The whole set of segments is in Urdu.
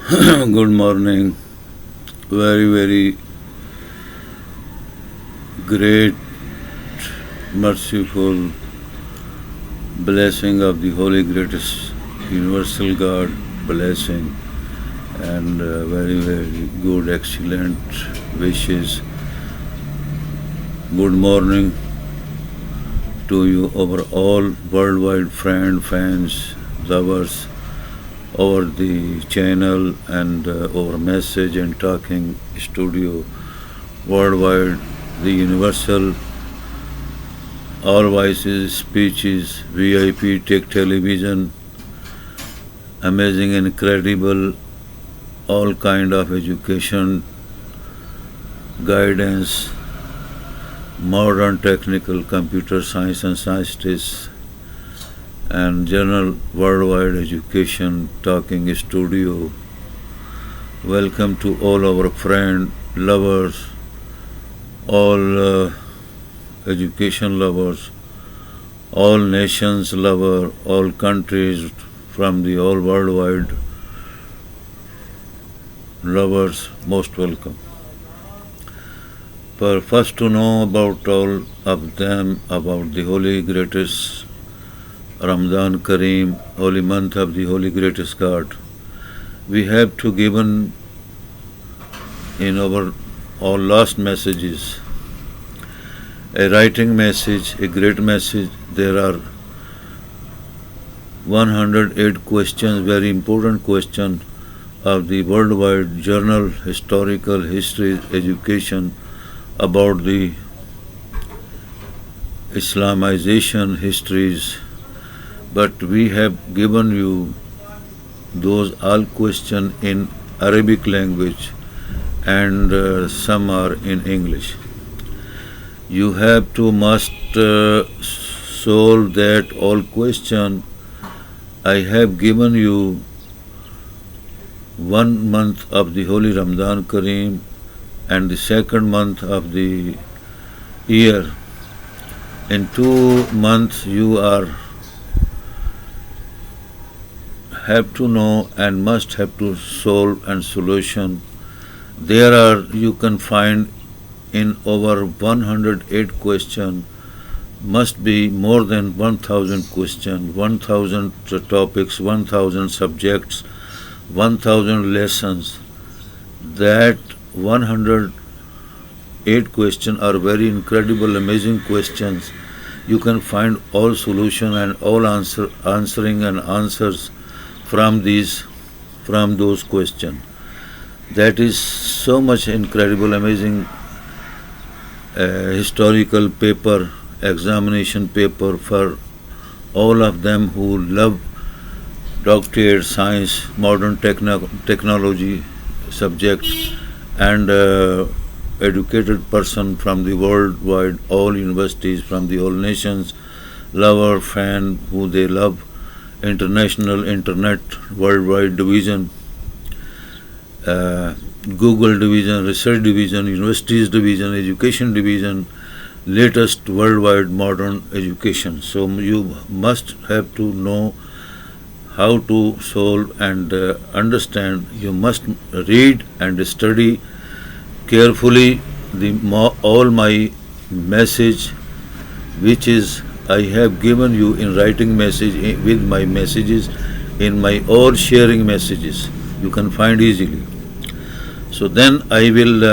Good morning. Very, very great, merciful blessing of the Holy Greatest Universal God blessing and very, very good, excellent wishes. Good morning to you, our all worldwide friend, fans, lovers over the channel and over message and talking studio worldwide, the universal, all voices, speeches, VIP, tech television, amazing, incredible, all kind of education, guidance, modern technical computer science and scientists, and general worldwide education talking studio. Welcome to all our friends, lovers, all education lovers, all nations lover, all countries from the all worldwide lovers, most welcome. For first to know about all of them, about the holy greatest Ramadan Kareem, holy month of the holy greatest God, we have to given in our all last messages a writing message, a great message. There are 108 questions, very important question of the worldwide journal, historical history, education about the Islamization histories. But we have given you those all questions in Arabic language and some are in English. You have to must solve that all question. I have given you 1 month of the holy Ramadan Kareem and the second month of the year. In 2 months you are have to know and must have to solve and solution. There are, you can find in over 108 question, must be more than 1000 question, 1000 topics, 1000 subjects, 1000 lessons. That 108 questions are very incredible, amazing questions. You can find all solution and all answering and answers from those questions. That is so much incredible, amazing historical paper, examination paper for all of them who love doctorate, science, modern technology subject, and educated person from the worldwide, all universities, from the all nations, lover, fan, who they love, international, internet, worldwide division, Google division, research division, universities division, education division, latest worldwide modern education. So you must have to know how to solve and understand. You must read and study carefully all my message, which is I have given you in writing message with my messages in my all sharing messages. You can find easily. So then I will,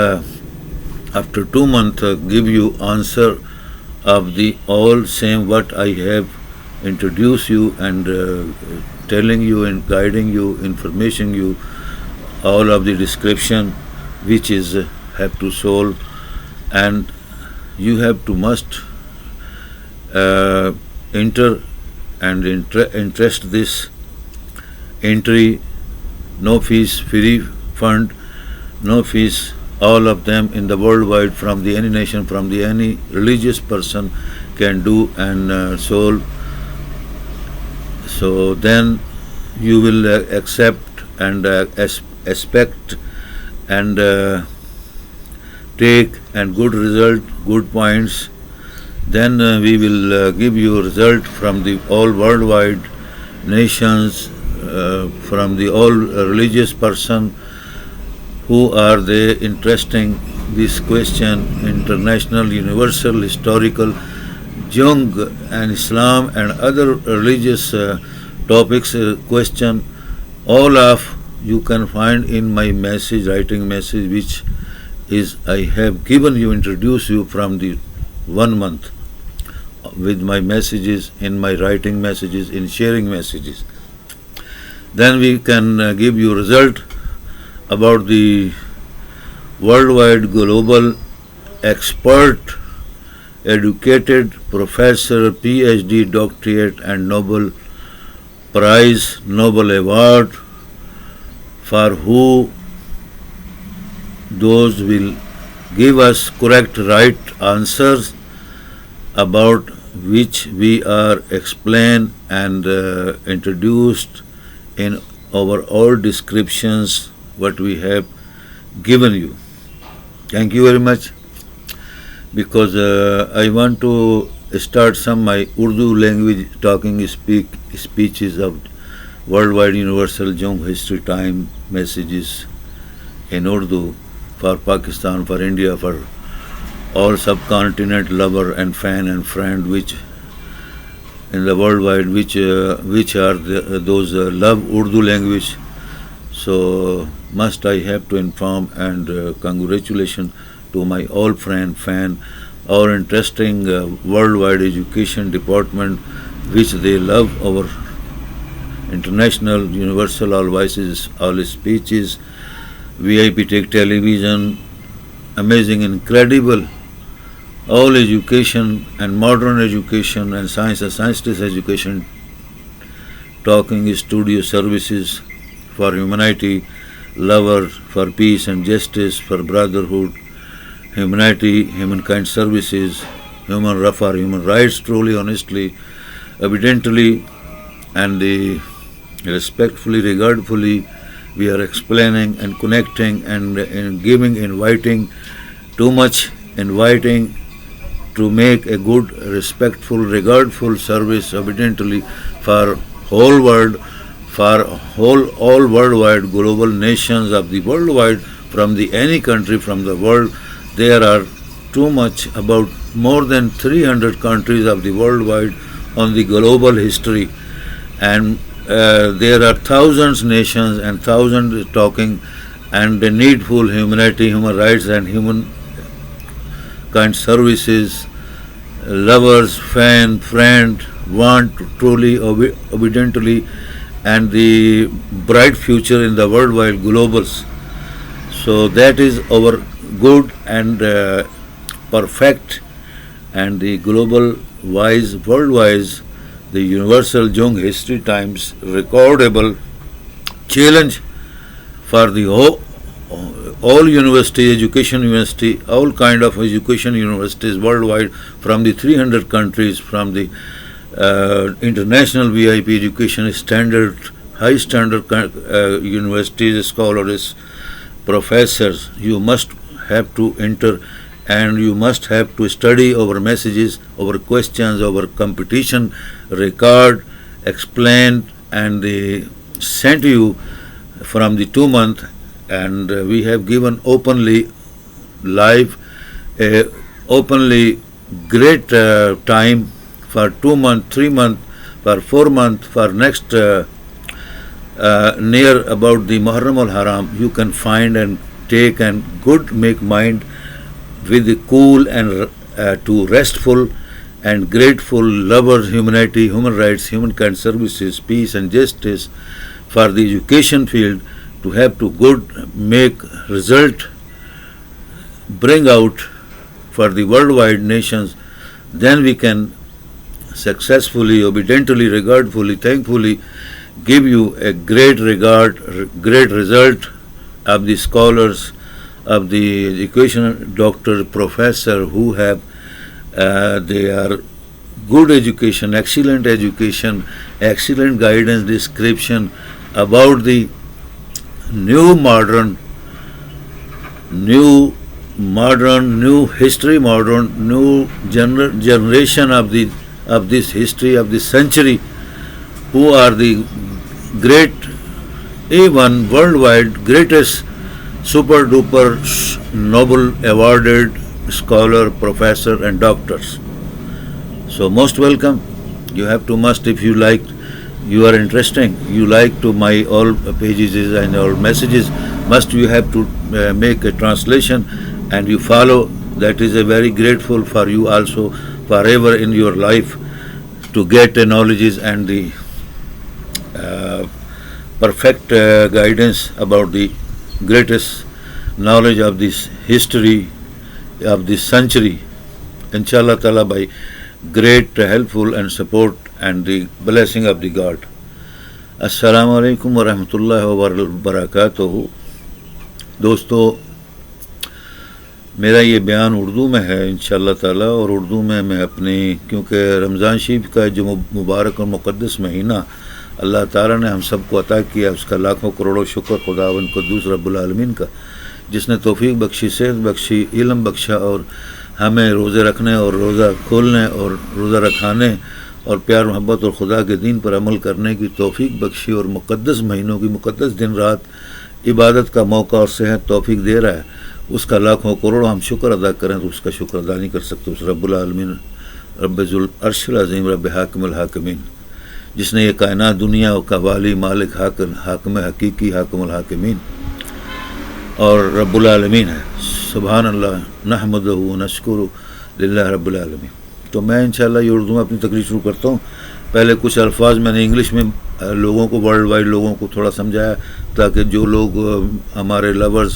after 2 months, give you answer of the all same what I have introduced you and telling you and guiding you, information you, all of the description, which is have to solve, and you have to must enter and interest this entry, no fees, free fund, no fees, all of them in the worldwide, from the any nation, from the any religious person can do and solve. So then you will accept and expect and take and good result, good points. Then we will give you result from the all worldwide nations, from the all religious person who are they interesting this question, international, universal, historical, Jung and Islam and other religious topics question, all of you can find in my message, writing message, which is I have given you, introduce you from the 1 month with my messages, in my writing messages, in sharing messages. Then we can give you result about the worldwide global expert, educated professor, PhD, doctorate and Nobel Prize, Nobel Award, for who those will give us correct right answers about which we are explained and introduced in our all descriptions what we have given you. Thank you very much, because I want to start some my Urdu language talking speeches of worldwide universal Jung history time messages in Urdu for Pakistan, for India, for all subcontinent lover and fan and friend which in the worldwide which are those love Urdu language. So must I have to inform and congratulations to my all friend, fan, our interesting worldwide education department which they love our international universal all voices, all speeches, VIP Tech Television, amazing, incredible, all education and modern education and science and science-based education, talking studio services for humanity, lovers, for peace and justice, for brotherhood, humanity, humankind services, human for human rights, truly, honestly, evidently, and respectfully, regardfully, we are explaining and connecting and giving, inviting, too much inviting to make a good, respectful, regardful service, evidently, for whole world, for all worldwide global nations of the worldwide, from the any country from the world. There are too much, about more than 300 countries of the worldwide on the global history, and there are thousands nations and thousands talking and the needful humanity, human rights and human kind services, lovers, fan, friend, want truly, obediently, and the bright future in the worldwide globals. So that is our good and perfect and the global wise, worldwide, the universal Jung history times recordable challenge for the all university, education university, all kind of education universities worldwide, from the 300 countries, from the international VIP education standard, high standard universities, scholars, professors. You must have to enter and you must have to study our messages, our questions, our competition, record, explain, and they sent you from the 2 month, and we have given openly live, openly great time for 2 month, 3 month, for 4 month, for next near about the Muharram al-Haram. You can find and take and good make mind with the cool and to restful and grateful lovers, humanity, human rights, humankind services, peace and justice for the education field, to have to good make result, bring out for the worldwide nations. Then we can successfully, obediently, regardfully, thankfully give you a great regard, great result of the scholars, of the education doctor, professor who have they are good education, excellent guidance, description about the new history, new generation of this history of this century, who are the great A1 worldwide greatest super duper Nobel awarded scholar, professor and doctors. So most welcome. You have to must, if you like, you are interesting, you like to my all pages and all messages, must you have to make a translation and you follow. That is a very grateful for you also forever in your life to get the knowledges and the perfect guidance about the greatest knowledge of this history of this century, inshallah ta'ala, by great helpful and support and the blessing of the God. Assalamu alaikum wa rahmatullahi wa barakatuhu. دوستو میرا یہ بیان اردو میں ہے انشاءاللہ تعالی، اور اردو میں میں اپنی، کیونکہ رمضان شریف کا جو مبارک اور مقدس مہینہ اللہ تعالیٰ نے ہم سب کو عطا کیا، اس کا لاکھوں کروڑوں شکر خداوند قدوس رب العالمین کا، جس نے توفیق بخشی، صحت بخشی، علم بخشا، اور ہمیں روزے رکھنے اور روزہ کھولنے اور روزہ رکھانے اور پیار محبت اور خدا کے دین پر عمل کرنے کی توفیق بخشی، اور مقدس مہینوں کی مقدس دن رات عبادت کا موقع اور صحت توفیق دے رہا ہے، اس کا لاکھوں کروڑوں ہم شکر ادا کریں تو اس کا شکر ادا نہیں کر سکتے اس رب العالمین، رب ذو العرش العظیم، رب حاکم الحاکمین، جس نے یہ کائنات دنیا کا والی، مالک، حاکم حقیقی، حاکم الحاکمین اور رب العالمین ہے۔ سبحان اللہ، نحمدہ و نشکرہ للہ رب العالمین۔ تو میں انشاءاللہ یہ اردو میں اپنی تقریر شروع کرتا ہوں۔ پہلے کچھ الفاظ میں نے انگلش میں لوگوں کو، ورلڈ وائڈ لوگوں کو تھوڑا سمجھایا، تاکہ جو لوگ ہمارے لورز،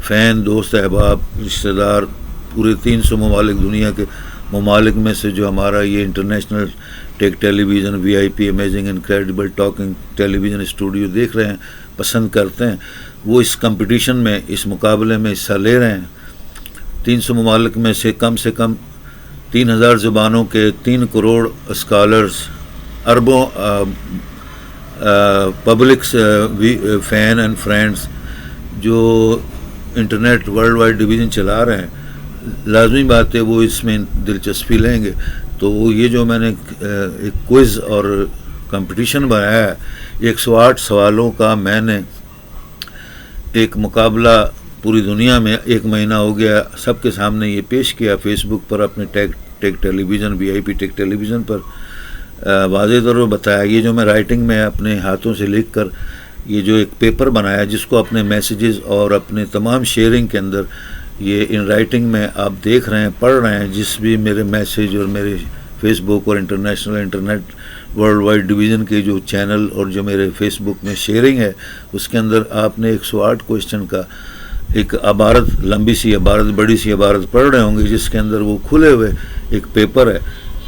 فین، دوست، احباب، رشتہ دار، پورے 300 ممالک، دنیا کے ممالک میں سے جو ہمارا یہ international take tele vision, we I P, amazing, incredible talking tele vision studio دیکھ رہے ہیں، پسند کرتے ہیں، وہ اس کمپٹیشن میں، اس مقابلے میں حصہ لے رہے ہیں۔ 300 ممالک میں سے کم 3000 زبانوں کے 3 کروڑ اسکالرز، اربوں پبلک فین اینڈ فرینڈز جو انٹرنیٹ ورلڈ وائڈ ڈویژن چلا رہے ہیں، لازمی بات ہے وہ اس میں دلچسپی لیں گے۔ تو یہ جو میں نے ایک کوئز اور کمپٹیشن بنایا ہے، 108 سوالوں کا میں نے ایک مقابلہ پوری دنیا میں 1 مہینہ ہو گیا سب کے سامنے یہ پیش کیا، فیس بک پر، اپنے ٹیک ٹیلی vision, we I P tech tele vision پر واضح طور پر بتایا۔ یہ جو میں رائٹنگ میں اپنے ہاتھوں سے لکھ کر یہ جو ایک پیپر بنایا، جس کو اپنے میسیجز اور اپنے تمام شیئرنگ کے اندر یہ ان رائٹنگ میں آپ دیکھ رہے ہیں، پڑھ رہے ہیں، جس بھی میرے میسیج اور میرے فیس بک اور international internet world wide division کے جو چینل اور جو میرے فیس بک میں شیئرنگ ہے، اس کے اندر آپ نے 108 کویسچن کا ایک عبارت، لمبی سی عبارت، بڑی سی عبارت پڑھ رہے ہوں گے، جس کے اندر وہ کھلے ہوئے ایک پیپر ہے،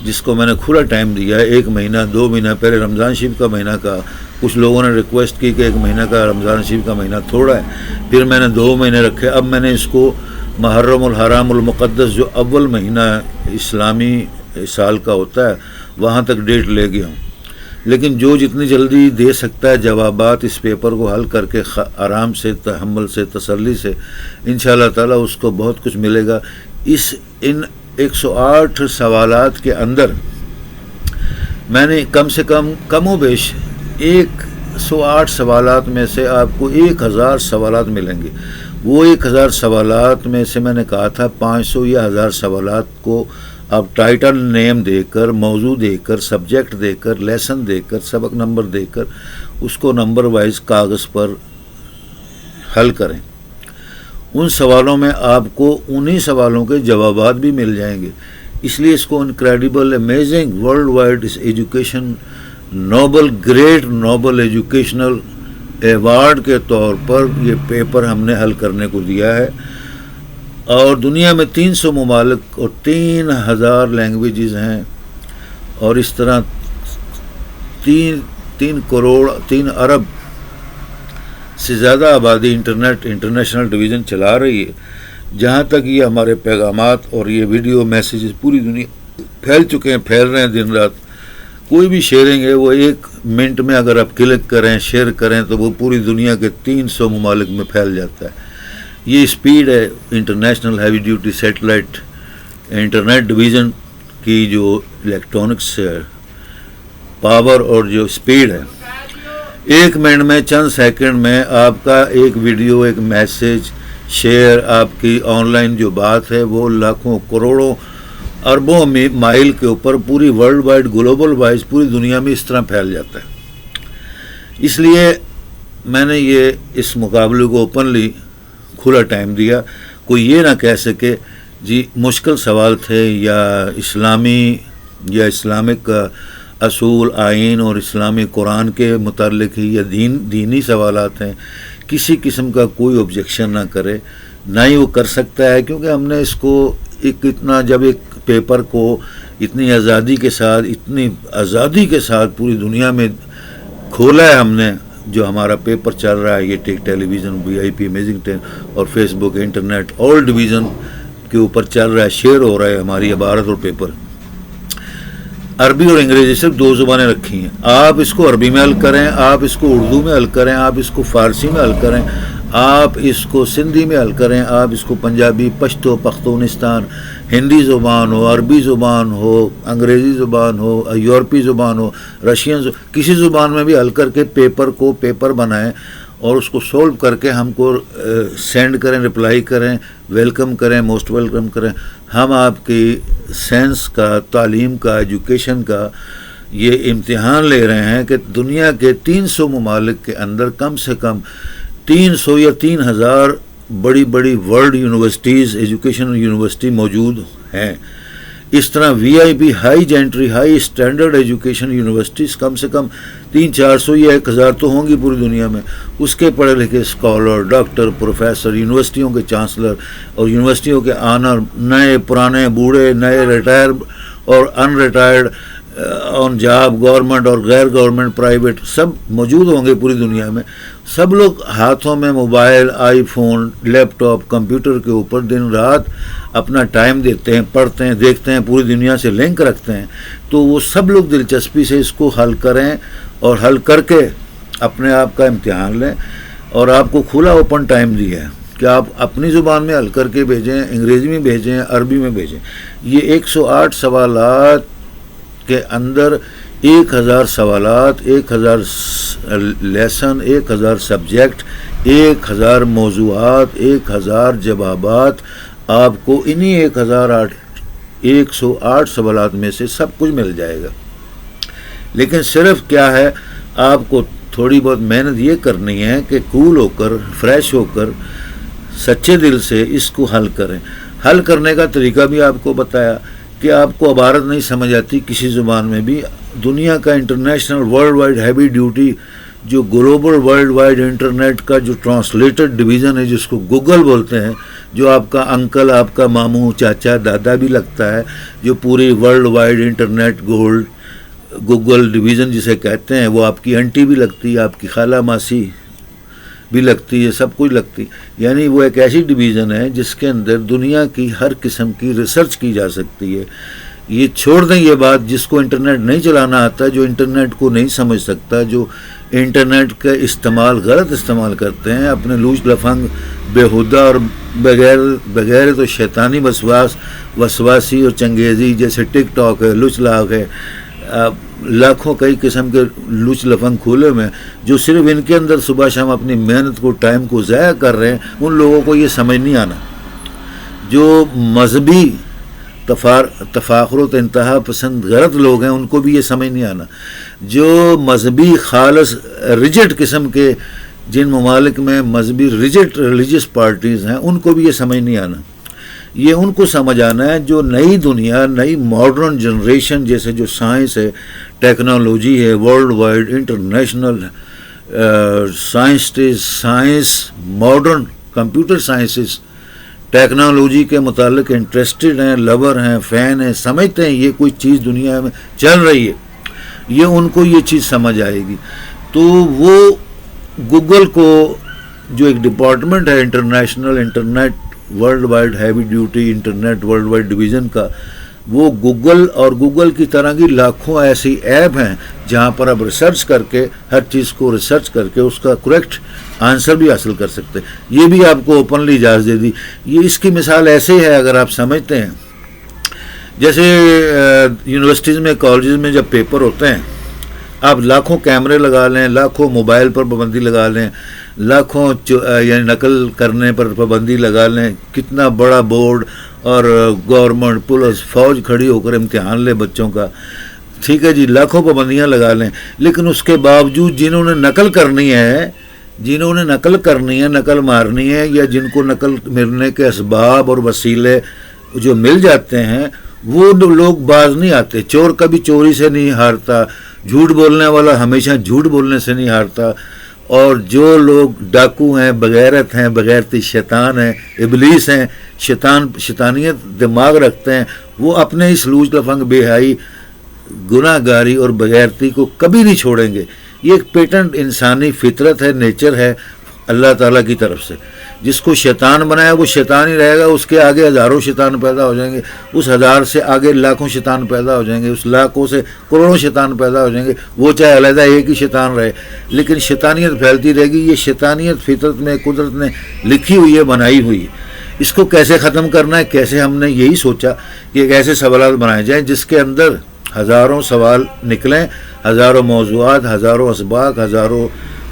جس کو میں نے کھلا ٹائم دیا ہے، 1 مہینہ 2 مہینہ، پہلے رمضان شریف کا مہینہ کا، کچھ لوگوں نے ریکویسٹ کی کہ 1 مہینہ کا رمضان شریف کا مہینہ تھوڑا ہے، پھر میں نے 2 مہینے رکھے، اب میں نے اس کو محرم الحرام المقدس جو اول مہینہ اسلامی سال کا ہوتا ہے وہاں تک ڈیٹ لے گیا ہوں۔ لیکن جو جتنی جلدی دے سکتا ہے جوابات اس پیپر کو حل کر کے آرام سے، تحمل سے، تسلی سے، انشاءاللہ تعالیٰ اس کو بہت کچھ ملے گا۔ ان 108 سوالات کے اندر میں نے کم سے کم و بیش 108 سوالات میں سے آپ کو 1000 سوالات ملیں گے۔ وہ 1000 سوالات میں سے میں نے کہا تھا 500 یا 1000 سوالات کو آپ ٹائٹل نیم دے کر، موضوع دے کر، سبجیکٹ دے کر، لیسن دے کر، سبق نمبر دے کر اس کو نمبر وائز کاغذ پر حل کریں۔ ان سوالوں میں آپ کو انہی سوالوں کے جوابات بھی مل جائیں گے، اس لیے اس کو incredible, amazing, world wide education Nobel, great Nobel educational award کے طور پر یہ پیپر ہم نے حل کرنے کو دیا ہے، اور دنیا میں 300 ممالک اور 3000 لینگویجز ہیں، اور اس طرح 3 کروڑ 3 ارب سے زیادہ آبادی انٹرنیشنل ڈویژن چلا رہی ہے۔ جہاں تک یہ ہمارے پیغامات اور یہ ویڈیو میسیجز پوری دنیا پھیل چکے ہیں، پھیل رہے ہیں دن رات۔ کوئی بھی شیئرنگ ہے وہ 1 منٹ میں اگر آپ کلک کریں، شیئر کریں تو وہ پوری دنیا کے 300 ممالک میں پھیل جاتا ہے۔ یہ اسپیڈ ہے international heavy duty satellite internet division کی جو الیکٹرانکس پاور اور جو اسپیڈ ہے، 1 منٹ میں چند سیکنڈ میں آپ کا ایک ویڈیو، ایک میسج شیئر، آپ کی آن لائن جو بات ہے وہ لاکھوں کروڑوں اربوں مائل کے اوپر پوری ورلڈ وائڈ گلوبل وائز پوری دنیا میں اس طرح پھیل جاتا ہے. اس لیے میں نے یہ اس مقابلے کو اوپنلی کھلا ٹائم دیا. کوئی یہ نہ کہہ سکے جی مشکل سوال تھے یا اسلامک اصول، آئین اور اسلامی قرآن کے متعلق ہی یا دینی سوالات ہیں. کسی قسم کا کوئی آبجیکشن نہ کرے، نہ ہی وہ کر سکتا ہے، کیونکہ ہم نے اس کو جب ایک پیپر کو اتنی آزادی کے ساتھ پوری دنیا میں کھولا ہے ہم نے. جو ہمارا پیپر چل رہا ہے یہ ٹیلی ویژن، VIP امیزنگ 10 اور فیس بک، انٹرنیٹ، آل ڈویژن کے اوپر چل رہا ہے، شیئر ہو رہا ہے ہماری عبارت اور پیپر. عربی اور انگریزی صرف 2 زبانیں رکھی ہیں. آپ اس کو عربی میں حل کریں، آپ اس کو اردو میں حل کریں، آپ اس کو فارسی میں حل کریں، آپ اس کو سندھی میں حل کریں، آپ اس کو پنجابی، پشتو، پختونستان، ہندی زبان ہو، عربی زبان ہو، انگریزی زبان ہو، یورپی زبان ہو، رشین کسی زبان میں بھی حل کر کے پیپر بنائیں اور اس کو سولو کر کے ہم کو سینڈ کریں، رپلائی کریں، ویلکم کریں، موسٹ ویلکم کریں. ہم آپ کی سائنس کا، تعلیم کا، ایجوکیشن کا یہ امتحان لے رہے ہیں کہ دنیا کے 300 ممالک کے اندر کم سے کم 300 یا 3000 بڑی ورلڈ یونیورسٹیز، ایجوکیشن یونیورسٹی موجود ہیں. اس طرح VIP high gentry, high standard education universities کم سے کم 300-400 یا 1000 تو ہوں گی پوری دنیا میں. اس کے پڑھے لکھے اسکالر، ڈاکٹر، پروفیسر، یونیورسٹیوں کے چانسلر اور یونیورسٹیوں کے آنر، نئے، پرانے، بوڑھے، نئے، ریٹائر اور ان ریٹائرڈ، آن جاب، گورنمنٹ اور غیر گورنمنٹ، پرائیویٹ، سب موجود ہوں گے پوری دنیا میں. سب لوگ ہاتھوں میں موبائل، آئی فون، لیپ ٹاپ، کمپیوٹر کے اوپر دن رات اپنا ٹائم دیتے ہیں، پڑھتے ہیں، دیکھتے ہیں، پوری دنیا سے لنک رکھتے ہیں. تو وہ سب لوگ دلچسپی سے اس کو حل کریں اور حل کر کے اپنے آپ کا امتحان لیں. اور آپ کو کھلا اوپن ٹائم دیا ہے کہ آپ اپنی زبان میں حل کر کے بھیجیں، انگریزی میں بھیجیں، عربی میں بھیجیں. یہ 108 سوالات کے اندر 1000 سوالات، 1000 لیسن، 1000 سبجیکٹ، 1000 موضوعات، 1000 جوابات آپ کو انہی 108 سوالات میں سے سب کچھ مل جائے گا. لیکن صرف کیا ہے، آپ کو تھوڑی بہت محنت یہ کرنی ہے کہ کول ہو کر، فریش ہو کر، سچے دل سے اس کو حل کریں. حل کرنے کا طریقہ بھی آپ کو بتایا کہ آپ کو عبارت نہیں سمجھ آتی کسی زبان میں بھی، دنیا کا international world wide heavy duty جو گلوبل ورلڈ وائڈ انٹرنیٹ کا جو ٹرانسلیٹڈ ڈویژن ہے، جس کو گوگل بولتے ہیں، جو آپ کا انکل، آپ کا ماموں، چاچا، دادا بھی لگتا ہے، جو پوری world wide internet Google division جسے کہتے ہیں، وہ آپ کی انٹی بھی لگتی ہے، آپ کی خالہ ماسی بھی لگتی ہے، سب کچھ لگتی. یعنی وہ ایک ایسی ڈویژن ہے جس کے اندر دنیا کی ہر قسم کی ریسرچ کی جا سکتی ہے. یہ چھوڑ دیں یہ بات، جس کو انٹرنیٹ نہیں چلانا آتا، جو انٹرنیٹ کو نہیں سمجھ سکتا، جو انٹرنیٹ کا غلط استعمال کرتے ہیں، اپنے لوچ لفنگ، بےہودہ اور بغیر تو شیطانی وسواسی اور چنگیزی جیسے ٹک ٹاک ہے، لوچ لاگ ہے، لاکھوں کئی قسم کے لوچ لفنگ کھولے میں، جو صرف ان کے اندر صبح شام اپنی محنت کو، ٹائم کو ضائع کر رہے ہیں. ان لوگوں کو یہ سمجھ نہیں آنا. جو مذہبی تفاخر و انتہا پسند غلط لوگ ہیں، ان کو بھی یہ سمجھ نہیں آنا. جو مذہبی خالص ریجٹ قسم کے، جن ممالک میں مذہبی ریلیجس پارٹیز ہیں، ان کو بھی یہ سمجھ نہیں آنا. یہ ان کو سمجھ آنا ہے جو نئی دنیا، نئی ماڈرن جنریشن، جیسے جو سائنس ہے، ٹیکنالوجی ہے، world wide international science, modern computer sciences, technology کے متعلق انٹرسٹڈ ہیں، لور ہیں، فین ہیں، سمجھتے ہیں یہ کوئی چیز دنیا میں چل رہی ہے، یہ ان کو یہ چیز سمجھ آئے گی. تو وہ گوگل کو جو ایک ڈپارٹمنٹ ہے internet world wide heavy duty internet world wide division کا، وہ گوگل اور گوگل کی طرح کی لاکھوں ایسی ایپ ہیں جہاں پر آپ ریسرچ کر کے، ہر چیز کو ریسرچ کر کے اس کا کریکٹ آنسر بھی حاصل کر سکتے ہیں. یہ بھی آپ کو اوپنلی اجازت دے دی. یہ اس کی مثال ایسے ہی ہے، اگر آپ سمجھتے ہیں، جیسے یونیورسٹیز میں، کالجز میں جب پیپر ہوتے ہیں آپ لاکھوں کیمرے لگا لیں، لاکھوں موبائل پر پابندی لگا لیں، لاکھوں یعنی نقل کرنے پر پابندی لگا لیں، کتنا بڑا بورڈ اور گورنمنٹ پولیس فوج کھڑی ہو کر امتحان لے بچوں کا، ٹھیک ہے جی، لاکھوں پابندیاں لگا لیں، لیکن اس کے باوجود جنہوں نے نقل کرنی ہے، نقل مارنی ہے، یا جن کو نقل ملنے کے اسباب اور وسیلے جو مل جاتے ہیں، وہ لوگ باز نہیں آتے. چور کبھی چوری سے نہیں ہارتا، جھوٹ بولنے والا ہمیشہ جھوٹ بولنے سے نہیں ہارتا، اور جو لوگ ڈاکو ہیں، بغیرت ہیں، بغیرتی شیطان ہیں، ابلیس ہیں، شیطانیت دماغ رکھتے ہیں، وہ اپنے اس لوچ لفنگ بے حیائی، گناہ گاری اور بغیرتی کو کبھی نہیں چھوڑیں گے. یہ ایک پیٹنٹ انسانی فطرت ہے، نیچر ہے اللہ تعالیٰ کی طرف سے. جس کو شیطان بنایا وہ شیطان ہی رہے گا، اس کے آگے ہزاروں شیطان پیدا ہو جائیں گے، اس ہزار سے آگے لاکھوں شیطان پیدا ہو جائیں گے، اس لاکھوں سے کروڑوں شیطان پیدا ہو جائیں گے، وہ چاہے علیحدہ ایک ہی شیطان رہے، لیکن شیطانیت پھیلتی رہے گی. یہ شیطانیت فطرت میں قدرت نے لکھی ہوئی ہے، بنائی ہوئی ہے. اس کو کیسے ختم کرنا ہے، کیسے، ہم نے یہی سوچا کہ ایک ایسے سوالات بنائے جائیں جس کے اندر ہزاروں سوال نکلیں، ہزاروں موضوعات، ہزاروں اسباق، ہزاروں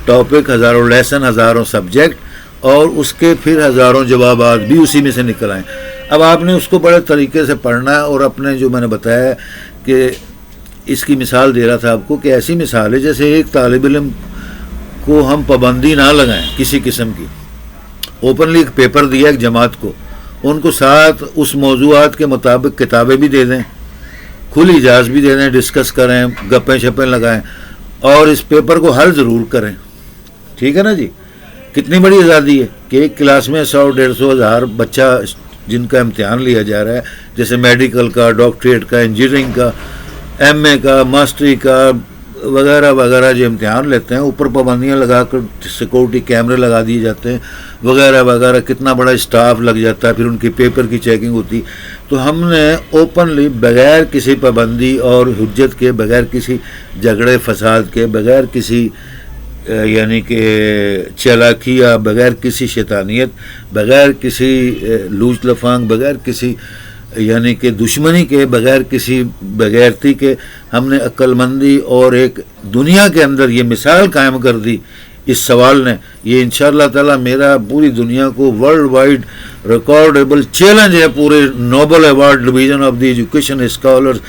ٹاپک، ہزاروں لیسن، ہزاروں سبجیکٹ، اور اس کے پھر ہزاروں جوابات بھی اسی میں سے نکل آئیں. اب آپ نے اس کو بڑے طریقے سے پڑھنا ہے، اور اپنے جو میں نے بتایا کہ اس کی مثال دے رہا تھا آپ کو کہ ایسی مثال ہے جیسے ایک طالب علم کو ہم پابندی نہ لگائیں کسی قسم کی، اوپنلی ایک پیپر دیا ایک جماعت کو، ان کو ساتھ اس موضوعات کے مطابق کتابیں بھی دے دیں، کھلی اجازت بھی دے دیں، ڈسکس کریں، گپیں شپیں لگائیں، اور اس پیپر کو حل ضرور کریں. ٹھیک ہے نا جی؟ کتنی بڑی آزادی ہے کہ ایک کلاس میں 100 150 ہزار بچہ جن کا امتحان لیا جا رہا ہے، جیسے میڈیکل کا، ڈاکٹریٹ کا، انجینئرنگ کا، ایم اے کا، ماسٹری کا وغیرہ وغیرہ جو امتحان لیتے ہیں، اوپر پابندیاں لگا کر سیکورٹی کیمرے لگا دیے جاتے ہیں وغیرہ وغیرہ، کتنا بڑا اسٹاف لگ جاتا ہے، پھر ان کی پیپر کی چیکنگ ہوتی. تو ہم نے اوپنلی بغیر کسی پابندی اور حجت کے، بغیر کسی جھگڑے فساد کے، بغیر کسی یعنی کہ چالاکی یا بغیر کسی شیطانیت، بغیر کسی لوچ لفانگ، بغیر کسی یعنی کہ دشمنی کے، بغیر کسی بغیرتی کے، ہم نے عقل مندی اور ایک دنیا کے اندر یہ مثال قائم کر دی اس سوال نے. یہ انشاءاللہ تعالی میرا پوری دنیا کو ورلڈ وائڈ ریکارڈیبل چیلنج ہے. پورے Nobel award division of the education scholars,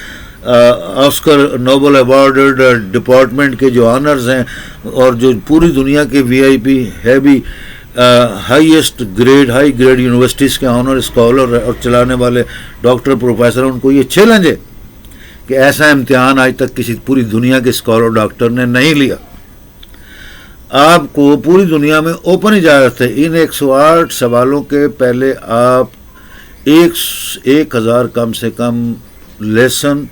Oscar Nobel award department کے جو آنرز ہیں، اور جو پوری دنیا کے وی آئی پی ہے بھی highest grade, high grade universities کے آنر اسکالر اور چلانے والے ڈاکٹر پروفیسر، ان کو یہ چیلنج ہے کہ ایسا امتحان آج تک کسی پوری دنیا کے اسکالر ڈاکٹر نے نہیں لیا. آپ کو پوری دنیا میں اوپن اجازت ہے. ان 108 سوالوں کے پہلے آپ 1000 کم سے کم لیسن،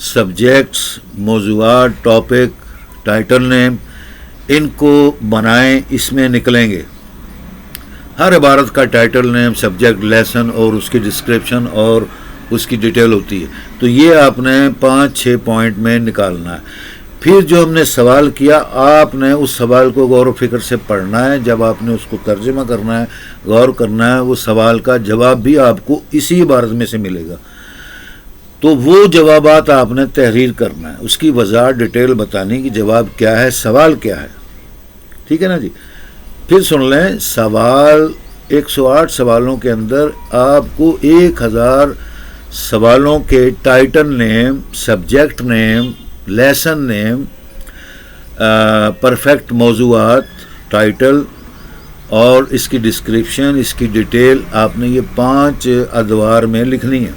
سبجیکٹس، موضوعات، ٹاپک، ٹائٹل نیم، ان کو بنائیں، اس میں نکلیں گے. ہر عبارت کا ٹائٹل نیم، سبجیکٹ، لیسن اور اس کی ڈسکرپشن اور اس کی ڈیٹیل ہوتی ہے. تو یہ آپ نے 5-6 پوائنٹ میں نکالنا ہے. پھر جو ہم نے سوال کیا، آپ نے اس سوال کو غور و فکر سے پڑھنا ہے. جب آپ نے اس کو ترجمہ کرنا ہے، غور کرنا ہے، وہ سوال کا جواب بھی آپ کو اسی عبارت میں سے ملے گا. تو وہ جوابات آپ نے تحریر کرنا ہے، اس کی وضاحت، ڈیٹیل بتانی کہ جواب کیا ہے، سوال کیا ہے. ٹھیک ہے نا جی؟ پھر سن لیں، سوال 108 سوالوں کے اندر آپ کو 1000 سوالوں کے ٹائٹل نیم، سبجیکٹ نیم، لیسن نیم، پرفیکٹ موضوعات، ٹائٹل اور اس کی ڈسکرپشن، اس کی ڈیٹیل آپ نے یہ 5 ادوار میں لکھنی ہے.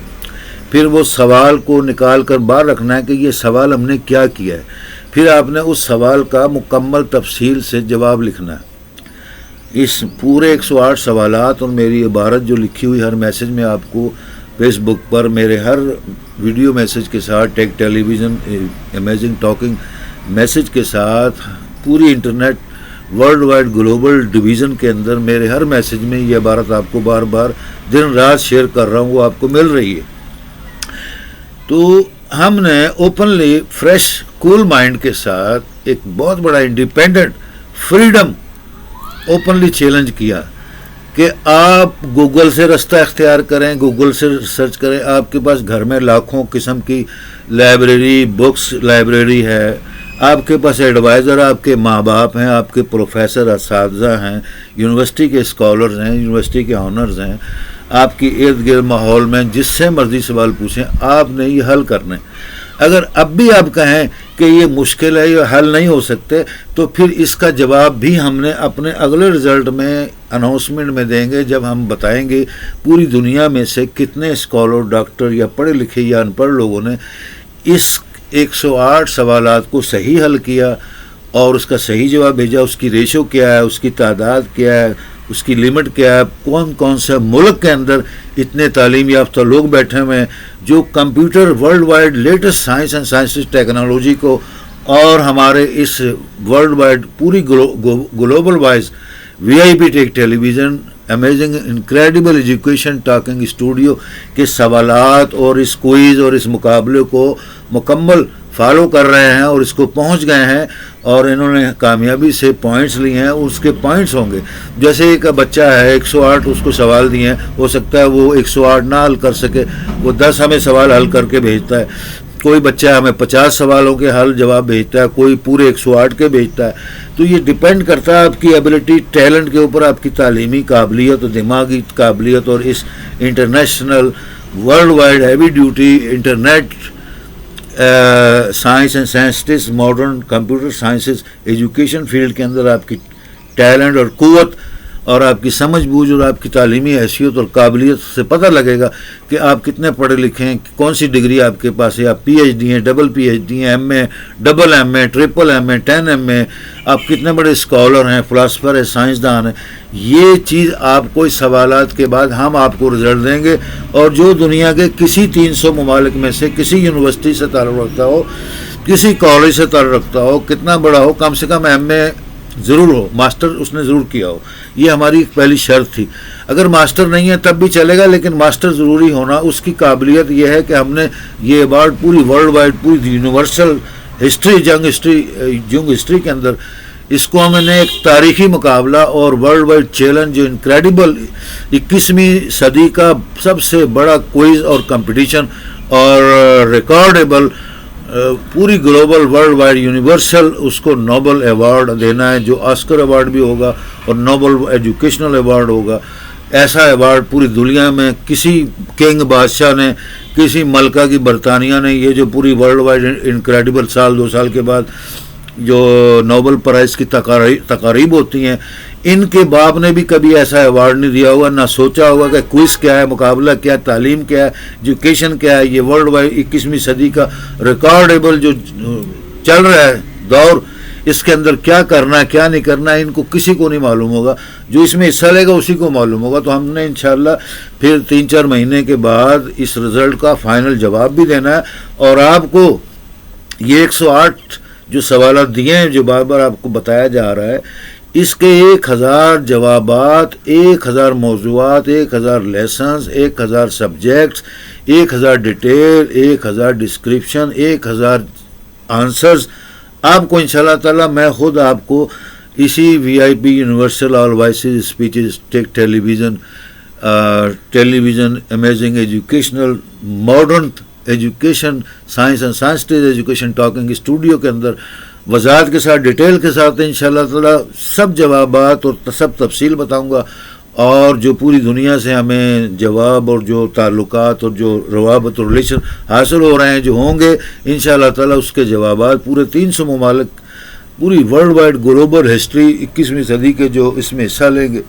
پھر وہ سوال کو نکال کر باہر رکھنا ہے کہ یہ سوال ہم نے کیا کیا ہے. پھر آپ نے اس سوال کا مکمل تفصیل سے جواب لکھنا ہے. اس پورے 108 سوالات اور میری عبارت جو لکھی ہوئی ہر میسج میں آپ کو فیس بک پر میرے ہر ویڈیو میسج کے ساتھ، tech television amazing talking message کے ساتھ، پوری internet world wide global division کے اندر میرے ہر میسج میں یہ عبارت آپ کو بار بار دن رات شیئر کر رہا ہوں، وہ آپ کو مل رہی ہے. تو ہم نے اوپنلی فریش کول مائنڈ کے ساتھ ایک بہت بڑا انڈیپینڈنٹ فریڈم اوپنلی چیلنج کیا کہ آپ گوگل سے رستہ اختیار کریں، گوگل سے سرچ کریں. آپ کے پاس گھر میں لاکھوں قسم کی لائبریری، بکس لائبریری ہے، آپ کے پاس ایڈوائزر آپ کے ماں باپ ہیں، آپ کے پروفیسر اساتذہ ہیں، یونیورسٹی کے اسکالرز ہیں، یونیورسٹی کے آنرز ہیں، آپ کی ارد گرد ماحول میں جس سے مرضی سوال پوچھیں آپ نے یہ حل کرنے. اگر اب بھی آپ کہیں کہ یہ مشکل ہے، یہ حل نہیں ہو سکتے، تو پھر اس کا جواب بھی ہم نے اپنے اگلے رزلٹ میں اناؤنسمنٹ میں دیں گے، جب ہم بتائیں گے پوری دنیا میں سے کتنے اسکالر، ڈاکٹر یا پڑھے لکھے یا ان پڑھ لوگوں نے اس 108 سوالات کو صحیح حل کیا اور اس کا صحیح جواب بھیجا. اس کی ریشو کیا ہے، اس کی تعداد کیا ہے، اس کی لمٹ کیا ہے، کون کون سے ملک کے اندر اتنے تعلیم یافتہ لوگ بیٹھے ہوئے ہیں جو computer world wide latest science and sciences technology کو اور ہمارے اس ورلڈ وائڈ پوری global wise V I P tech television amazing incredible education talking studio کے سوالات اور اس کوئز اور اس مقابلے کو مکمل فالو کر رہے ہیں اور اس کو پہنچ گئے ہیں اور انہوں نے کامیابی سے پوائنٹس لیے ہیں. اس کے پوائنٹس ہوں گے جیسے ایک بچہ ہے 108 اس کو سوال دیے ہیں، ہو سکتا ہے وہ 108 نہ حل کر سکے، وہ 10 ہمیں سوال حل کر کے بھیجتا ہے. کوئی بچہ ہمیں 50 سوالوں کے حل جواب بھیجتا ہے، کوئی پورے 108 کے بھیجتا ہے. تو یہ ڈیپینڈ کرتا ہے آپ کی ایبلٹی، ٹیلنٹ کے اوپر، آپ کی تعلیمی قابلیت اور دماغی قابلیت اور اس international world wide heavy duty internet science and scientists modern computer sciences education field کے اندر آپ کی ٹیلنٹ اور قوت اور آپ کی سمجھ بوجھ اور آپ کی تعلیمی حیثیت اور قابلیت سے پتہ لگے گا کہ آپ کتنے پڑھے لکھے ہیں، کون سی ڈگری آپ کے پاس ہے، آپ پی ایچ ڈی ہیں، ڈبل پی ایچ ڈی ہیں، ایم اے، ڈبل ایم اے، ٹرپل ایم اے، 10 ایم اے، آپ کتنے بڑے اسکالر ہیں، فلاسفر ہیں، سائنسدان ہیں. یہ چیز آپ کو اس سوالات کے بعد ہم آپ کو رزلٹ دیں گے، اور جو دنیا کے کسی 300 ممالک میں سے کسی یونیورسٹی سے تعلق رکھتا ہو، کسی کالج سے تعلق رکھتا ہو، کتنا بڑا ہو، کم سے کم ایم اے ضرور ہو، ماسٹر اس نے ضرور کیا ہو. یہ ہماری پہلی شرط تھی. اگر ماسٹر نہیں ہے تب بھی چلے گا، لیکن ماسٹر ضروری ہونا. اس کی قابلیت یہ ہے کہ ہم نے یہ ایوارڈ پوری ورلڈ وائڈ پوری یونیورسل ہسٹری جنگ ہسٹری کے اندر اس کو ہم نے ایک تاریخی مقابلہ اور ورلڈ وائڈ چیلنج جو انکریڈیبل 21ویں صدی کا سب سے بڑا کوئز اور کمپٹیشن اور ریکارڈیبل پوری گلوبل ورلڈ وائڈ یونیورسل اس کو نوبل ایوارڈ دینا ہے، جو آسکر ایوارڈ بھی ہوگا اور نوبل ایجوکیشنل ایوارڈ ہوگا. ایسا ایوارڈ پوری دنیا میں کسی کنگ بادشاہ نے، کسی ملکہ کی برطانیہ نے، یہ جو پوری ورلڈ وائڈ انکریڈیبل سال 2 سال کے بعد جو نوبل پرائز کی تقاریب ہوتی ہیں، ان کے باپ نے بھی کبھی ایسا ایوارڈ نہیں دیا ہوگا، نہ سوچا ہوگا کہ کوئز کیا ہے، مقابلہ کیا ہے، تعلیم کیا ہے، ایجوکیشن کیا ہے. یہ ورلڈ وائڈ 21ویں صدی کا ریکارڈیبل جو چل رہا ہے دور، اس کے اندر کیا کرنا ہے کیا نہیں کرنا ہے ان کو کسی کو نہیں معلوم ہوگا. جو اس میں حصہ لے گا اسی کو معلوم ہوگا. تو ہم نے انشاءاللہ پھر 3-4 مہینے کے بعد اس رزلٹ کا فائنل جواب بھی دینا ہے، اور آپ کو یہ 108 جو سوالات دیے ہیں جو بار بار آپ کو بتایا جا رہا ہے، اس کے 1000 جوابات، 1000 موضوعات، 1000 lessons, 1000 subjects, 1000 detail, 1000 description, 1000 answers آپ کو انشاءاللہ تعالیٰ میں خود آپ کو اسی V I P universal all voices speeches tech television amazing educational modern education science and scientists education talking studio کے اندر وضاحت کے ساتھ ڈیٹیل کے ساتھ انشاءاللہ تعالیٰ سب جوابات اور سب تفصیل بتاؤں گا. اور جو پوری دنیا سے ہمیں جواب اور جو تعلقات اور جو روابط اور ریلیشن حاصل ہو رہے ہیں جو ہوں گے انشاءاللہ تعالیٰ اس کے جوابات پورے 300 ممالک پوری ورلڈ وائڈ گلوبل ہسٹری 21ویں صدی کے جو اس میں حصہ لیں گے،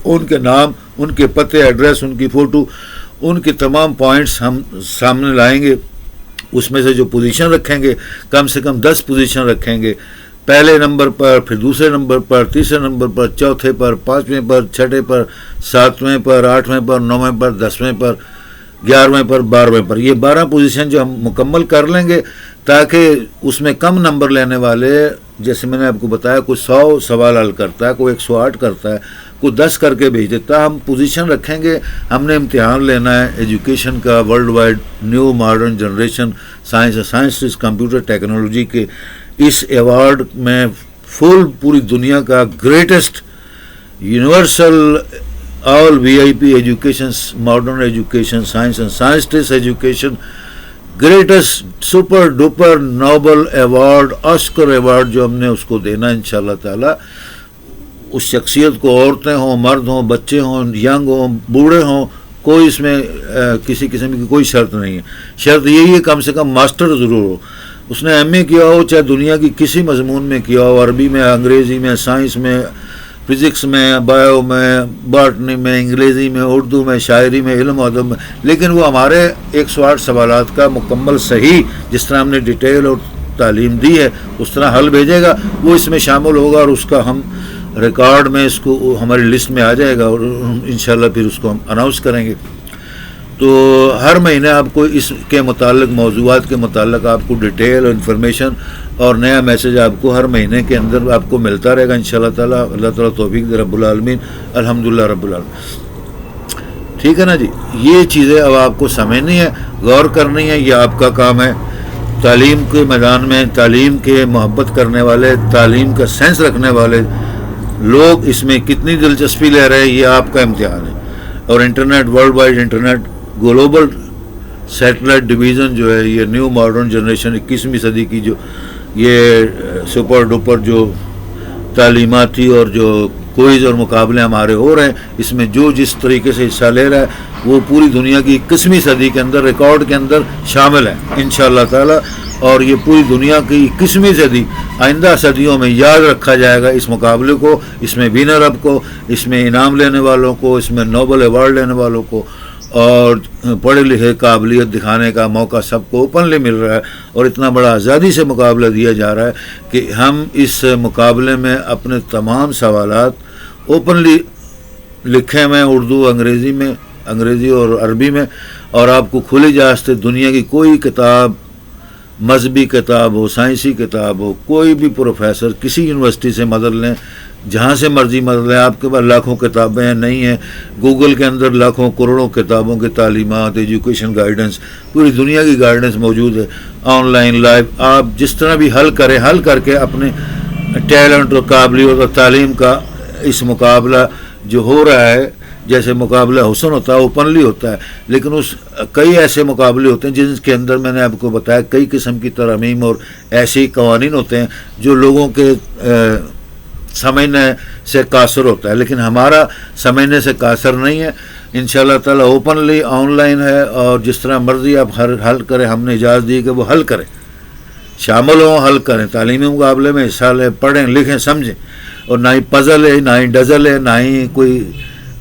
ان کے نام، ان کے پتے، ایڈریس، ان کی فوٹو، ان کے تمام پوائنٹس ہم سامنے لائیں گے. اس میں سے جو پوزیشن رکھیں گے کم سے کم 10 پوزیشن رکھیں گے، پہلے نمبر پر، پھر دوسرے نمبر پر، تیسرے نمبر پر، چوتھے پر، 5ویں پر، 6ٹھے پر، 7ویں پر، 8ویں پر، 9ویں پر، 10ویں پر، 11ویں پر، 12ویں پر. یہ 12 پوزیشن جو ہم مکمل کر لیں گے تاکہ اس میں کم نمبر لینے والے، جیسے میں نے آپ کو بتایا کوئی 100 سوال حل کرتا ہے، کوئی 108 کرتا ہے، کوئی 10 کر کے بھیج دیتا ہے. ہم پوزیشن رکھیں گے، ہم نے امتحان لینا ہے ایجوکیشن کا world wide new modern generation science اور سائنسز کمپیوٹر ٹیکنالوجی کے اس ایوارڈ میں فل پوری دنیا کا greatest universal all V I P education modern education science and scientists education greatest super duper Nobel award Oscar award جو ہم نے اس کو دینا ہے انشاءاللہ تعالیٰ. اس شخصیت کو عورتیں ہوں مرد ہوں بچے ہوں ینگ ہوں بوڑھے ہوں کوئی اس میں کسی قسم کی کوئی شرط نہیں ہے. شرط یہی ہے کم سے کم ماسٹر ضرور ہو. اس نے ایم اے کیا ہو چاہے دنیا کی کسی مضمون میں کیا ہو, عربی میں انگریزی میں سائنس میں فزکس میں بایو میں باٹنی میں انگریزی میں اردو میں شاعری میں علم و ادب میں, لیکن وہ ہمارے 108 سوالات کا مکمل صحیح جس طرح ہم نے ڈیٹیل اور تعلیم دی ہے اس طرح حل بھیجے گا, وہ اس میں شامل ہوگا اور اس کا ہم ریکارڈ میں اس کو ہماری لسٹ میں آ جائے گا اور انشاءاللہ پھر اس کو ہم اناؤنس کریں گے. تو ہر مہینے آپ کو اس کے متعلق موضوعات کے متعلق آپ کو ڈیٹیل اور انفارمیشن اور نیا میسج آپ کو ہر مہینے کے اندر آپ کو ملتا رہے گا انشاءاللہ تعالیٰ. اللہ تعالیٰ توفیق دے رب العالمین. الحمدللہ رب العالمین. ٹھیک ہے نا جی, یہ چیزیں اب آپ کو سمجھنی ہے غور کرنی ہے, یہ آپ کا کام ہے. تعلیم کے میدان میں تعلیم کے محبت کرنے والے تعلیم کا سینس رکھنے والے لوگ اس میں کتنی دلچسپی لے رہے ہیں یہ آپ کا امتحان ہے. اور internet world wide internet global satellite division جو ہے یہ نیو ماڈرن جنریشن 21ویں صدی کی جو یہ سپر ڈوپر جو تعلیماتی اور جو کوئز اور مقابلے ہمارے ہو رہے ہیں اس میں جو جس طریقے سے حصہ لے رہا ہے وہ پوری دنیا کی 21ویں صدی کے اندر ریکارڈ کے اندر شامل ہے انشاءاللہ تعالی. اور یہ پوری دنیا کی 21ویں صدی آئندہ صدیوں میں یاد رکھا جائے گا اس مقابلے کو, اس میں ونر اپ کو, اس میں انعام لینے والوں کو, اس میں نوبل ایوارڈ لینے والوں کو اور پڑھے لکھے قابلیت دکھانے کا موقع سب کو اوپنلی مل رہا ہے. اور اتنا بڑا آزادی سے مقابلہ دیا جا رہا ہے کہ ہم اس مقابلے میں اپنے تمام سوالات اوپنلی لکھے میں اردو انگریزی اور عربی میں, اور آپ کو کھلی اجازت سے دنیا کی کوئی کتاب مذہبی کتاب ہو سائنسی کتاب ہو کوئی بھی پروفیسر کسی یونیورسٹی سے مدد لیں جہاں سے مرضی مدد لیں. آپ کے پاس لاکھوں کتابیں نہیں ہیں, گوگل کے اندر لاکھوں کروڑوں کتابوں کی تعلیمات ایجوکیشن گائیڈنس پوری دنیا کی گائیڈنس موجود ہے آن لائن لائیو. آپ جس طرح بھی حل کر کے اپنے ٹیلنٹ اور قابلیت اور تعلیم کا اس مقابلہ جو ہو رہا ہے جیسے مقابلہ حسن ہوتا ہے اوپنلی ہوتا ہے, لیکن کئی ایسے مقابلے ہوتے ہیں جن کے اندر میں نے آپ کو بتایا کئی قسم کی ترامیم اور ایسے قوانین ہوتے ہیں جو لوگوں کے سمجھنے سے قاصر ہوتا ہے, لیکن ہمارا سمجھنے سے قاصر نہیں ہے. انشاءاللہ تعالیٰ اوپنلی آن لائن ہے اور جس طرح مرضی آپ حل کریں, ہم نے اجازت دی کہ وہ حل کریں, شامل ہوں حل کریں, تعلیمی مقابلے میں حصہ لیں, پڑھیں لکھیں سمجھیں, اور نہ ہی پزل ہے نہ ہی ڈزل ہے نہ ہی کوئی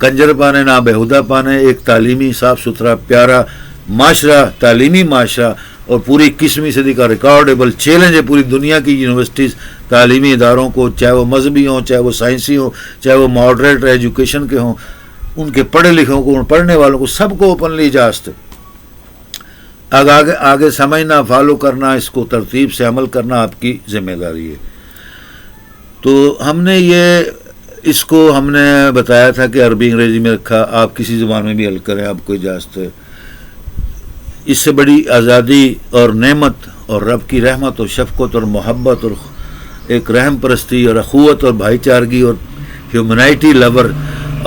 کنجر پانے نہ بےہودہ پانے. ایک تعلیمی صاف ستھرا پیارا معاشرہ تعلیمی معاشرہ اور پوری 21ویں صدی کا ریکارڈیبل چیلنج ہے پوری دنیا کی یونیورسٹیز تعلیمی اداروں کو, چاہے وہ مذہبی ہوں چاہے وہ سائنسی ہوں چاہے وہ ماڈریٹ ایجوکیشن کے ہوں, ان کے پڑھے لکھوں کو پڑھنے والوں کو سب کو اوپنلی اجازت ہے. آگے سمجھنا فالو کرنا اس کو ترتیب سے عمل کرنا آپ کی ذمہ داری ہے. تو ہم نے اس کو ہم نے بتایا تھا کہ عربی انگریزی میں رکھا, آپ کسی زبان میں بھی حل کریں آپ کو اجازت ہے. اس سے بڑی آزادی اور نعمت اور رب کی رحمت اور شفقت اور محبت اور ایک رحم پرستی اور اخوت اور بھائی چارگی اور ہیومنائٹی لور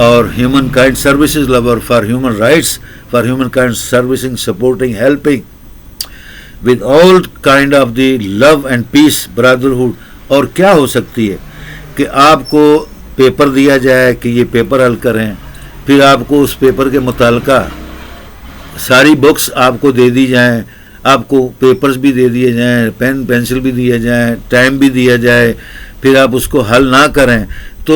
اور human kind services lover for human rights for human kind servicing supporting helping with all kind of the love and peace brotherhood. اور کیا ہو سکتی ہے کہ آپ کو پیپر دیا جائے کہ یہ پیپر حل کریں, پھر آپ کو اس پیپر کے متعلقہ ساری بکس آپ کو دے دی جائیں, آپ کو پیپرز بھی دے دیے جائیں, پین پینسل بھی دیے جائیں, ٹائم بھی دیا جائے, پھر آپ اس کو حل نہ کریں تو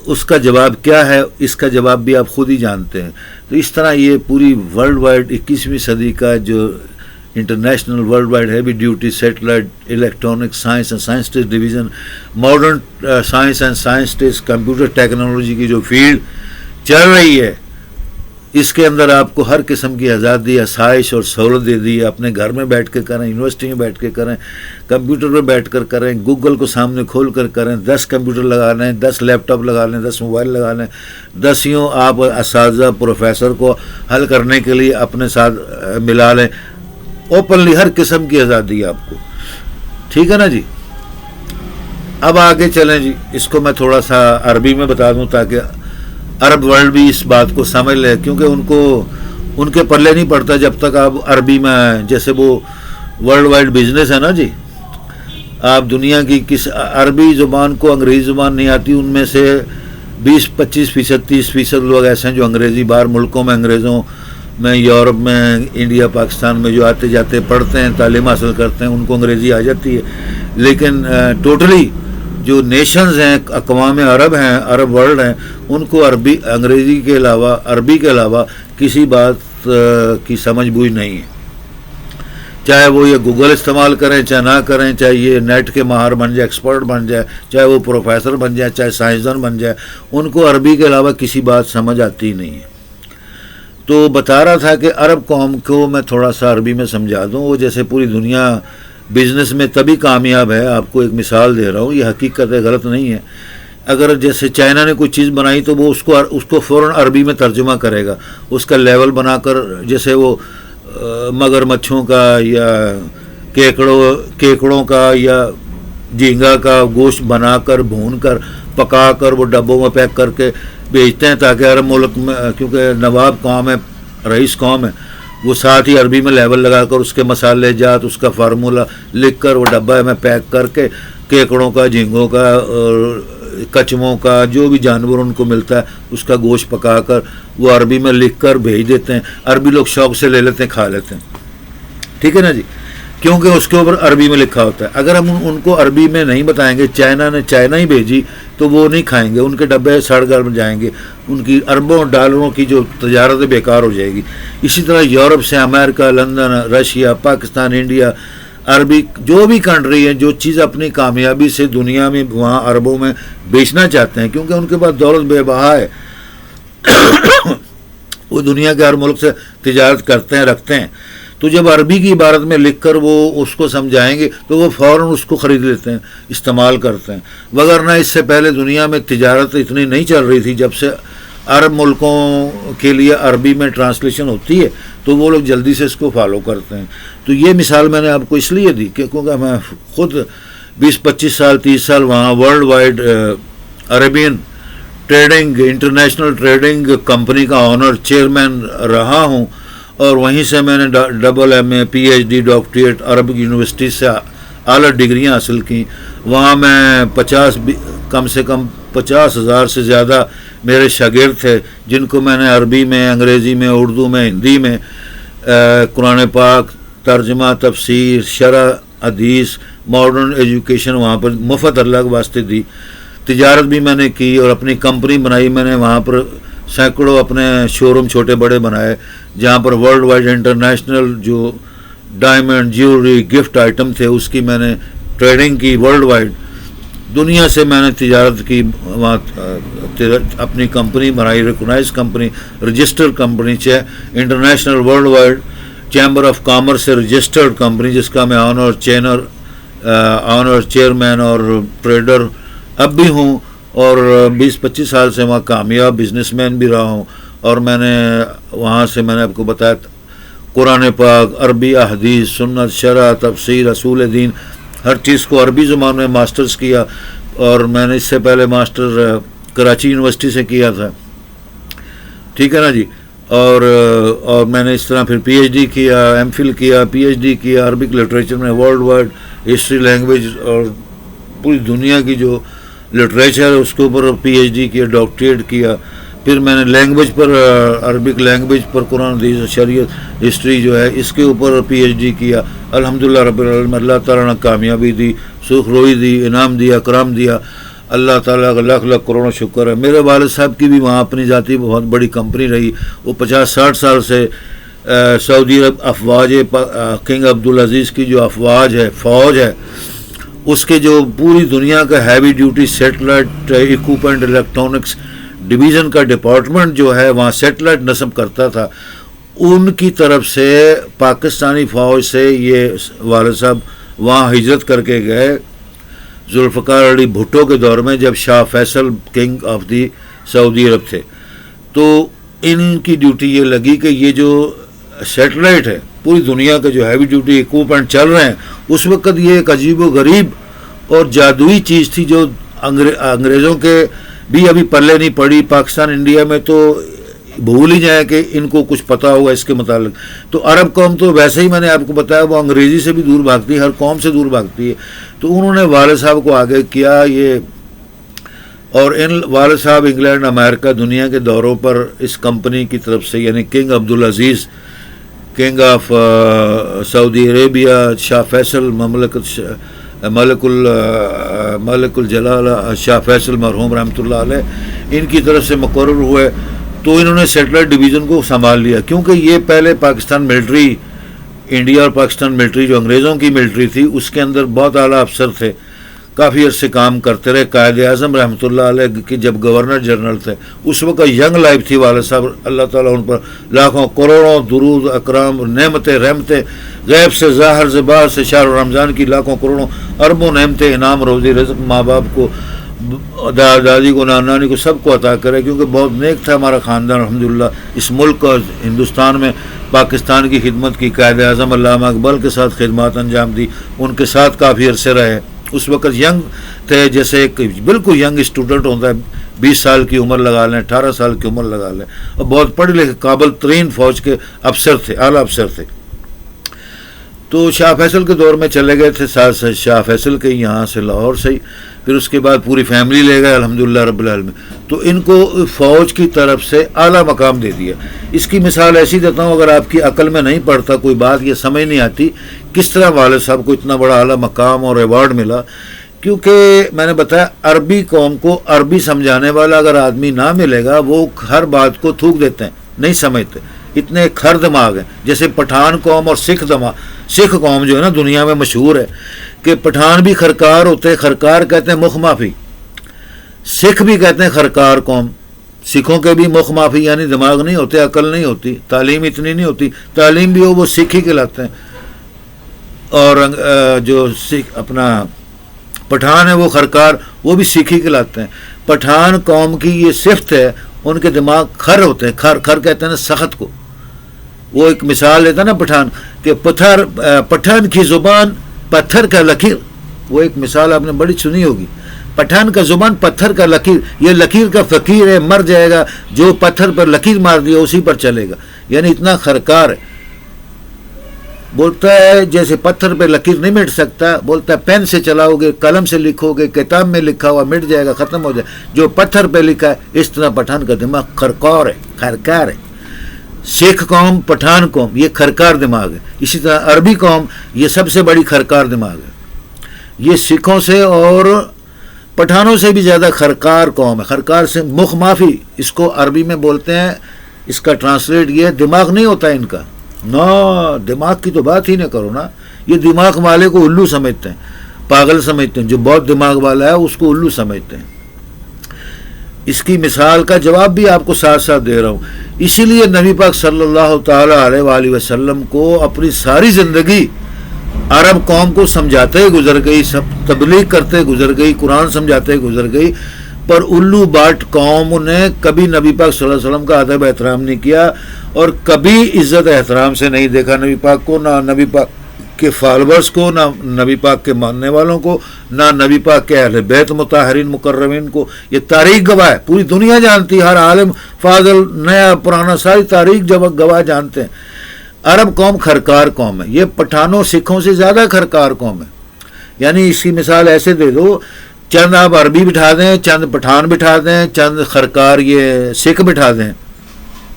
اس کا جواب کیا ہے؟ اس کا جواب بھی آپ خود ہی جانتے ہیں. تو اس طرح یہ پوری ورلڈ وائڈ 21ویں صدی کا جو international world wide heavy duty satellite electronic science and scientist division modern science and scientist computer technology کی جو فیلڈ چل رہی ہے اس کے اندر آپ کو ہر قسم کی آزادی آسائش اور سہولت دے دی ہے. اپنے گھر میں بیٹھ کے کریں, یونیورسٹی میں بیٹھ کے کریں, کمپیوٹر پہ بیٹھ کر کریں, گوگل کو سامنے کھول کر کریں, 10 کمپیوٹر لگا لیں, 10 لیپ ٹاپ لگا لیں, 10 موبائل لگا لیں, 10 یوں آپ اساتذہ پروفیسر کو حل کرنے کے لیے اپنے ساتھ ملا لیں. اوپنلی ہر قسم کی آزادی ہے آپ کو. ٹھیک ہے نا جی. اب آگے چلیں جی, اس کو میں تھوڑا سا عربی میں بتا دوں تاکہ عرب ورلڈ بھی اس بات کو سمجھ لے, کیونکہ ان کو ان کے پلے نہیں پڑتا جب تک آپ عربی میں آئیں. جیسے وہ ورلڈ وائڈ بزنس ہے نا جی, آپ دنیا کی کس عربی زبان کو انگریزی زبان نہیں آتی, ان میں سے 20-25%, 30% لوگ ایسے ہیں جو انگریزی باہر ملکوں میں, انگریزوں میں, یورپ میں, انڈیا, پاکستان میں جو آتے جاتے پڑھتے ہیں, تعلیم حاصل کرتے ہیں, ان کو انگریزی آ جاتی ہے. لیکن ٹوٹلی جو نیشنز ہیں, اقوام عرب ہیں, عرب ورلڈ ہیں, ان کو انگریزی کے علاوہ, عربی کے علاوہ کسی بات کی سمجھ بوجھ نہیں ہے. چاہے وہ یہ گوگل استعمال کریں چاہے نہ کریں, چاہے یہ نیٹ کے ماہر بن جائے, ایکسپرٹ بن جائے, چاہے وہ پروفیسر بن جائے, چاہے سائنسدان بن جائے, ان کو عربی کے علاوہ کسی بات سمجھ آتی نہیں ہے. تو بتا رہا تھا کہ عرب قوم کو میں تھوڑا سا عربی میں سمجھا دوں. وہ جیسے پوری دنیا بزنس میں تبھی کامیاب ہے, آپ کو ایک مثال دے رہا ہوں, یہ حقیقت ہے, غلط نہیں ہے. اگر جیسے چائنا نے کوئی چیز بنائی تو وہ اس کو فوراً عربی میں ترجمہ کرے گا, اس کا لیول بنا کر, جیسے وہ مگر مچھوں کا یا کیکڑوں کا یا جھینگا کا گوشت بنا کر, بھون کر, پکا کر, وہ ڈبوں میں پیک کر کے بیچتے ہیں تاکہ عرب ملک میں, کیونکہ نواب قوم ہے, رئیس قوم ہے, وہ ساتھ ہی عربی میں لیول لگا کر اس کے مسالے جات, اس کا فارمولہ لکھ کر وہ ڈبہ میں پیک کر کے کیکڑوں کا, جھینگوں کا, کچموں کا, جو بھی جانور ان کو ملتا ہے اس کا گوشت پکا کر وہ عربی میں لکھ کر بھیج دیتے ہیں. عربی لوگ شوق سے لے لیتے ہیں, کھا لیتے ہیں. ٹھیک ہے نا جی, کیونکہ اس کے اوپر عربی میں لکھا ہوتا ہے. اگر ہم ان کو عربی میں نہیں بتائیں گے, چائنا نے چائنا ہی بھیجی, تو وہ نہیں کھائیں گے, ان کے ڈبے سڑ گل جائیں گے, ان کی اربوں ڈالروں کی جو تجارت بیکار ہو جائے گی. اسی طرح یورپ سے امریکہ, لندن, رشیا, پاکستان, انڈیا, عربی جو بھی کنٹری ہیں, جو چیز اپنی کامیابی سے دنیا میں وہاں عربوں میں بیچنا چاہتے ہیں, کیونکہ ان کے پاس دولت بے بہا ہے, وہ دنیا کے ہر ملک سے تجارت کرتے ہیں, رکھتے ہیں. تو جب عربی کی عبارت میں لکھ کر وہ اس کو سمجھائیں گے تو وہ فوراً اس کو خرید لیتے ہیں, استعمال کرتے ہیں. وگرنہ اس سے پہلے دنیا میں تجارت اتنی نہیں چل رہی تھی. جب سے عرب ملکوں کے لیے عربی میں ٹرانسلیشن ہوتی ہے تو وہ لوگ جلدی سے اس کو فالو کرتے ہیں. تو یہ مثال میں نے آپ کو اس لیے دی کہ کیونکہ میں خود 20-25 سال 30 سال وہاں world wide Arabian trading, international trading company کا آنر, چیئرمین رہا ہوں, اور وہیں سے میں نے MA, PhD, ڈاکٹریٹ عرب یونیورسٹی سے اعلیٰ ڈگریاں حاصل کیں. وہاں میں کم سے کم 50,000 سے زیادہ میرے شاگرد تھے, جن کو میں نے عربی میں, انگریزی میں, اردو میں, ہندی میں قرآن پاک ترجمہ, تفسیر, شرح, حدیث, ماڈرن ایجوکیشن وہاں پر مفت اللہ کے واسطے دی. تجارت بھی میں نے کی اور اپنی کمپنی بنائی. میں نے وہاں پر سینکڑوں اپنے شو روم چھوٹے بڑے بنائے, جہاں پر ورلڈ وائڈ انٹرنیشنل جو ڈائمنڈ, جیولری, گفٹ آئٹم تھے, اس کی میں نے ٹریڈنگ کی. ورلڈ وائڈ دنیا سے میں نے تجارت کی, وہاں اپنی کمپنی بنائی, recognise company, registered company, international world wide chamber of commerce سے رجسٹرڈ کمپنی, جس کا میں آنر چیئرمین اور ٹریڈر اب بھی ہوں, اور 20-25 سال سے وہاں کامیاب بزنس مین بھی رہا ہوں. اور میں نے وہاں سے, میں نے آپ کو بتایا, قرآن پاک, عربی احادیث, سنت, شرح, تفسیر, اصول دین, ہر چیز کو عربی زبان میں ماسٹرز کیا. اور میں نے اس سے پہلے ماسٹر کراچی یونیورسٹی سے کیا تھا. ٹھیک ہے نا جی. اور میں نے اس طرح پھر PhD کیا, MPhil کیا, PhD کیا عربک لٹریچر میں, ورلڈ وائڈ ہسٹری, لینگویج, اور پوری دنیا کی جو لٹریچر ہے اس کے اوپر PhD کیا, ڈاکٹریٹ کیا. پھر میں نے لینگویج پر, عربک لینگویج پر, قرآن حدیث, شریعت, ہسٹری جو ہے اس کے اوپر PhD کیا. الحمدللہ رب العالمین, اللہ تعالیٰ نے کامیابی دی, سرخ روئی دی, انعام دیا, کرام دیا. اللہ تعالیٰ کا لاکھ لاکھ کروڑوں شکر ہے. میرے والد صاحب کی بھی وہاں اپنی ذاتی بہت بڑی کمپنی رہی. وہ 50-60 سال سے سعودی عرب افواج کنگ عبدالعزیز کی جو افواج ہے, فوج ہے, اس کے جو پوری دنیا کا heavy duty satellite equipment electronics division کا ڈپارٹمنٹ جو ہے وہاں سیٹلائٹ نصب کرتا تھا, ان کی طرف سے پاکستانی فوج سے یہ والد صاحب وہاں ہجرت کر کے گئے ذوالفقار علی بھٹو کے دور میں, جب شاہ فیصل کنگ آف دی سعودی عرب تھے. تو ان کی ڈیوٹی یہ لگی کہ یہ جو سیٹلائٹ ہے پوری دنیا کے جو ہیوی ڈیوٹی اکوپمنٹ چل رہے ہیں, اس وقت یہ ایک عجیب و غریب اور جادوئی چیز تھی جو انگریزوں کے بھی ابھی پلے نہیں پڑی. پاکستان, انڈیا میں تو بھول ہی جائیں کہ ان کو کچھ پتا ہوگا اس کے متعلق. تو عرب قوم تو ویسے ہی میں نے آپ کو بتایا وہ انگریزی سے بھی دور بھاگتی ہے, ہر قوم سے دور بھاگتی ہے. تو انہوں نے والد صاحب کو آگے کیا یہ, اور ان والد صاحب انگلینڈ امریکہ دنیا کے دوروں پر اس کمپنی کی طرف سے, یعنی king Abdulaziz, king of Saudi Arabia, شاہ فیصل ملک الجلال شاہ فیصل مرحوم رحمۃ اللہ علیہ, ان کی طرف سے مقرر ہوئے. تو انہوں نے سیٹلائٹ ڈویژن کو سنبھال لیا, کیونکہ یہ پہلے پاکستان ملٹری, انڈیا اور پاکستان ملٹری جو انگریزوں کی ملٹری تھی اس کے اندر بہت اعلیٰ افسر تھے, کافی عرصے کام کرتے رہے. قائد اعظم رحمۃ اللہ علیہ کی جب گورنر جنرل تھے اس وقت ینگ لائف تھی والد صاحب, اللہ تعالیٰ ان پر لاکھوں کروڑوں درود اکرام نعمتیں رحمتیں, غیب سے ظاہر سے باہر سے شہر رمضان کی لاکھوں کروڑوں اربوں نعمتیں, انعام, روزی رزق ماں باپ کو, دادی کو, نانی کو, سب کو عطا کرے, کیونکہ بہت نیک تھا ہمارا خاندان الحمدللہ. اس ملک اور ہندوستان میں پاکستان کی خدمت کی, قائد اعظم علامہ اقبال کے ساتھ خدمات انجام دی, ان کے ساتھ کافی عرصے رہے. اس وقت ینگ تھے, جیسے ایک بالکل ینگ اسٹوڈنٹ ہوتا ہے, 20 سال کی عمر لگا لیں, 18 سال کی عمر لگا لیں, اور بہت پڑھے لکھے قابل ترین فوج کے افسر تھے, اعلیٰ افسر تھے. تو شاہ فیصل کے دور میں چلے گئے تھے, ساتھ شاہ فیصل کے یہاں سے لاہور سے ہی, پھر اس کے بعد پوری فیملی لے گئے الحمدللہ رب العالمین. تو ان کو فوج کی طرف سے اعلیٰ مقام دے دیا. اس کی مثال ایسی دیتا ہوں, اگر آپ کی عقل میں نہیں پڑتا کوئی بات, یہ سمجھ نہیں آتی کس طرح والد صاحب کو اتنا بڑا اعلیٰ مقام اور ایوارڈ ملا. کیونکہ میں نے بتایا عربی قوم کو عربی سمجھانے والا اگر آدمی نہ ملے گا, وہ ہر بات کو تھوک دیتے ہیں, نہیں سمجھتے, اتنے کھر دماغ ہیں. جیسے پٹھان قوم اور سکھ قوم جو ہے نا دنیا میں مشہور ہے کہ پٹھان بھی خرکار ہوتے ہیں, خرکار کہتے ہیں مخ مافی, سکھ بھی کہتے ہیں خرکار قوم. سکھوں کے بھی مخ مافی یعنی دماغ نہیں ہوتے, عقل نہیں ہوتی, تعلیم اتنی نہیں ہوتی, تعلیم بھی ہو وہ سکھ ہی کہلاتے ہیں. اور جو سکھ اپنا پٹھان ہے وہ خرکار, وہ بھی سکھ ہی کہلاتے ہیں. پٹھان قوم کی یہ صفت ہے, ان کے دماغ کھر ہوتے ہیں, کھر کہتے ہیں نا سخت کو. وہ ایک مثال دیتا نا پٹھان کہ پٹھان کی زبان پتھر کا لکیر, وہ ایک مثال آپ نے بڑی سنی ہوگی. پٹھان کا زبان پتھر کا لکیر, یہ لکیر کا فقیر ہے, مر جائے گا, جو پتھر پر لکیر مار دیا اسی پر چلے گا, یعنی اتنا خرکار ہے. بولتا ہے جیسے پتھر پہ لکیر نہیں مٹ سکتا, بولتا ہے پین سے چلاؤ گے, قلم سے لکھو گے, کتاب میں لکھا ہوا مٹ جائے گا, ختم ہو جائے, جو پتھر پہ لکھا ہے. اس طرح پٹھان کا دماغ خرکار ہے. سکھ قوم, پٹھان قوم یہ خرکار دماغ ہے. اسی طرح عربی قوم یہ سب سے بڑی خرکار دماغ ہے. یہ سکھوں سے اور پٹھانوں سے بھی زیادہ خرکار قوم ہے. خرکار سے مخ مافی, اس کو عربی میں بولتے ہیں, اس کا ٹرانسلیٹ یہ دماغ نہیں ہوتا ان کا. نا دماغ کی تو بات ہی نہ کرو نا, یہ دماغ والے کو الو سمجھتے ہیں, پاگل سمجھتے ہیں. جو بہت دماغ والا ہے اس کو الو سمجھتے ہیں. اس کی مثال کا جواب بھی آپ کو ساتھ ساتھ دے رہا ہوں. اسی لیے نبی پاک صلی اللہ تعالیٰ علیہ وآلہ وسلم کو اپنی ساری زندگی عرب قوم کو سمجھاتے گزر گئی, سب تبلیغ کرتے گزر گئی, قرآن سمجھاتے گزر گئی, پر الو باٹ قوم نے کبھی نبی پاک صلی اللہ علیہ وسلم کا ادب احترام نہیں کیا, اور کبھی عزت احترام سے نہیں دیکھا نبی پاک کو, نہ نبی پاک کے فالورز کو, نہ نبی پاک کے ماننے والوں کو, نہ نبی پاک کے اہل بیت مطہرین مکرمین کو. یہ تاریخ گواہ ہے, پوری دنیا جانتی, ہر عالم فاضل نیا پرانا ساری تاریخ جب گواہ جانتے ہیں. عرب قوم خرکار قوم ہے, یہ پٹھانوں سکھوں سے زیادہ خرکار قوم ہے. یعنی اس کی مثال ایسے دے دو, چند آپ عربی بٹھا دیں, چند پٹھان بٹھا دیں, چند خرکار یہ سکھ بٹھا دیں,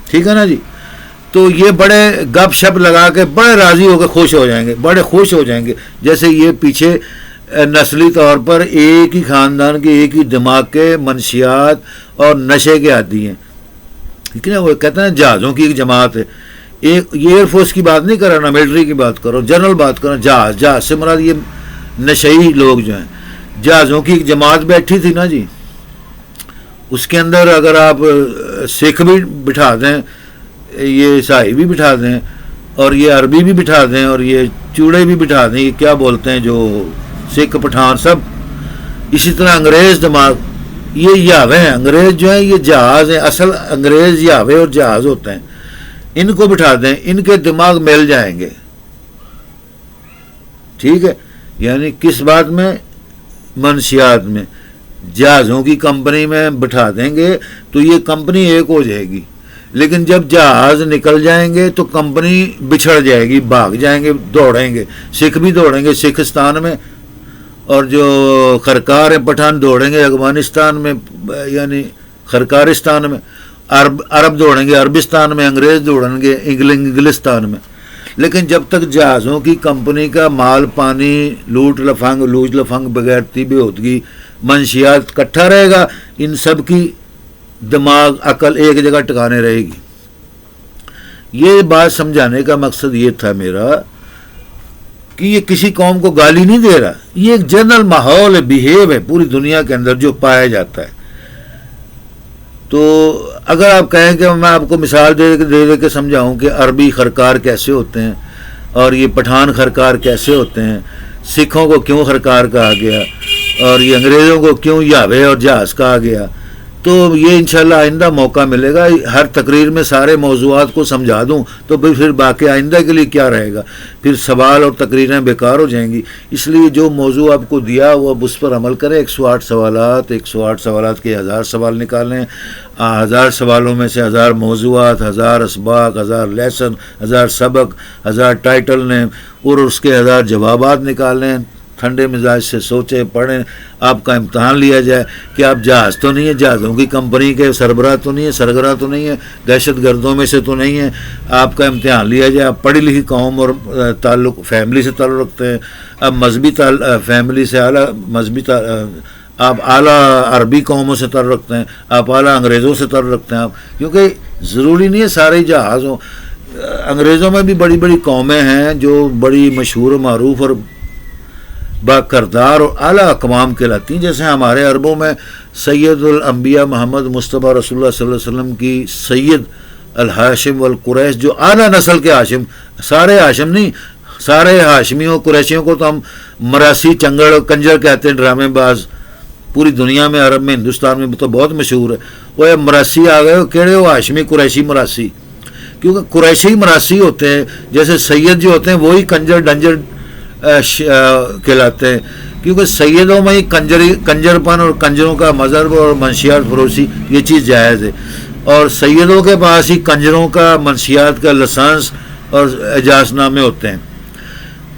ٹھیک ہے نا جی, تو یہ بڑے گپ شپ لگا کے بڑے راضی ہو کے خوش ہو جائیں گے, بڑے خوش ہو جائیں گے. جیسے یہ پیچھے نسلی طور پر ایک ہی خاندان کے ایک ہی دماغ کے منشیات اور نشے کے عادی ہیں, ٹھیک ہے نا. وہ کہتے ہیں جہازوں کی ایک جماعت ہے. ایک یہ ایئر فورس کی بات نہیں کر رہا, نا ملٹری کی بات کرو, جنرل بات کرو. جہاز سے مراد یہ نشئی لوگ جو ہیں. جہازوں کی ایک جماعت بیٹھی تھی نا جی, اس کے اندر اگر آپ سکھ بھی بٹھا دیں, یہ عیسائی بھی بٹھا دیں, اور یہ عربی بھی بٹھا دیں, اور یہ چوڑے بھی بٹھا دیں, یہ کیا بولتے ہیں جو سکھ پٹھان سب. اسی طرح انگریز دماغ, یہ یاوے ہیں, انگریز جو ہیں یہ جہاز ہیں, اصل انگریز یاوے اور جہاز ہوتے ہیں. ان کو بٹھا دیں, ان کے دماغ مل جائیں گے, ٹھیک ہے. یعنی کس بات میں, منشیات میں. جہازوں کی کمپنی میں بٹھا دیں گے تو یہ کمپنی ایک ہو جائے گی. لیکن جب جہاز نکل جائیں گے تو کمپنی بچھڑ جائے گی، بھاگ جائیں گے، دوڑیں گے، سکھ بھی دوڑیں گے سکھستان میں، اور جو خرکار ہیں پٹھان دوڑیں گے افغانستان میں، یعنی خرکارستان میں، عرب دوڑیں گے عربستان میں، انگریز دوڑیں گے انگلستان میں. لیکن جب تک جہازوں کی کمپنی کا مال پانی لوٹ لفنگ بغیر طیب ہودگی منشیات کٹھا رہے گا، ان سب کی دماغ عقل ایک جگہ ٹکانے رہے گی. یہ بات سمجھانے کا مقصد یہ تھا میرا کہ یہ کسی قوم کو گالی نہیں دے رہا، یہ ایک جنرل ماحول ہے، بیہیو ہے پوری دنیا کے اندر جو پایا جاتا ہے. تو اگر آپ کہیں کہ میں آپ کو مثال دے کے سمجھاؤں کہ عربی خرکار کیسے ہوتے ہیں اور یہ پٹھان خرکار کیسے ہوتے ہیں، سکھوں کو کیوں خرکار کہا گیا اور یہ انگریزوں کو کیوں یاوے اور جہاز کہا گیا، تو یہ انشاءاللہ آئندہ موقع ملے گا. ہر تقریر میں سارے موضوعات کو سمجھا دوں تو پھر باقی آئندہ کے لیے کیا رہے گا، پھر سوال اور تقریریں بیکار ہو جائیں گی. اس لیے جو موضوع آپ کو دیا وہ اب اس پر عمل کریں. 108 سوالات کے 1000 سوال نکالیں، 1000 سوالوں میں سے 1000 موضوعات، 1000 اسباق، 1000 لیسن، 1000 سبق، 1000 ٹائٹل نے، اور اس کے 1000 جوابات نکالیں. ٹھنڈے مزاج سے سوچیں، پڑھیں. آپ کا امتحان لیا جائے کہ آپ جہاز تو نہیں ہے، جہازوں کی کمپنی کے سربراہ تو نہیں ہے، سرگراہ تو نہیں ہے، دہشت گردوں میں سے تو نہیں ہے. آپ کا امتحان لیا جائے. آپ پڑھی لکھی قوم اور فیملی سے تعلق رکھتے ہیں. اب مذہبی فیملی سے آپ اعلیٰ عربی قوموں سے تعلق رکھتے ہیں، آپ اعلیٰ انگریزوں سے تعلق رکھتے ہیں. آپ کیونکہ ضروری نہیں ہے سارے جہاز ہوں. انگریزوں میں بھی بڑی بڑی قومیں ہیں جو بڑی مشہور و معروف اور با کردار اور اعلیٰ اقوام کہلاتی ہیں. جیسے ہمارے عربوں میں سید الانبیاء محمد مصطفیٰ رسول اللہ صلی اللہ علیہ وسلم کی سید الہاشم والقریش، جو اعلیٰ نسل کے ہاشم، سارے ہاشم نہیں، سارے ہاشمیوں قریشیوں کو تو ہم مراسی چنگڑ اور کنجر کہتے ہیں، ڈرامے باز. پوری دنیا میں، عرب میں، ہندوستان میں تو بہت مشہور ہے. وہ مراسی آ گئے، کہڑے ہو ہاشمی قریشی مراسی، کیونکہ قریشی مراسی ہوتے ہیں. جیسے سید جو ہوتے ہیں وہی کنجر ڈنجر کہلاتے ہیں، کیونکہ سیدوں میں ہی کنجر پن اور کنجروں کا مذہب اور منشیات فروشی یہ چیز جائز ہے، اور سیدوں کے پاس ہی کنجروں کا منشیات کا لسانس اور اجاز نامے ہوتے ہیں.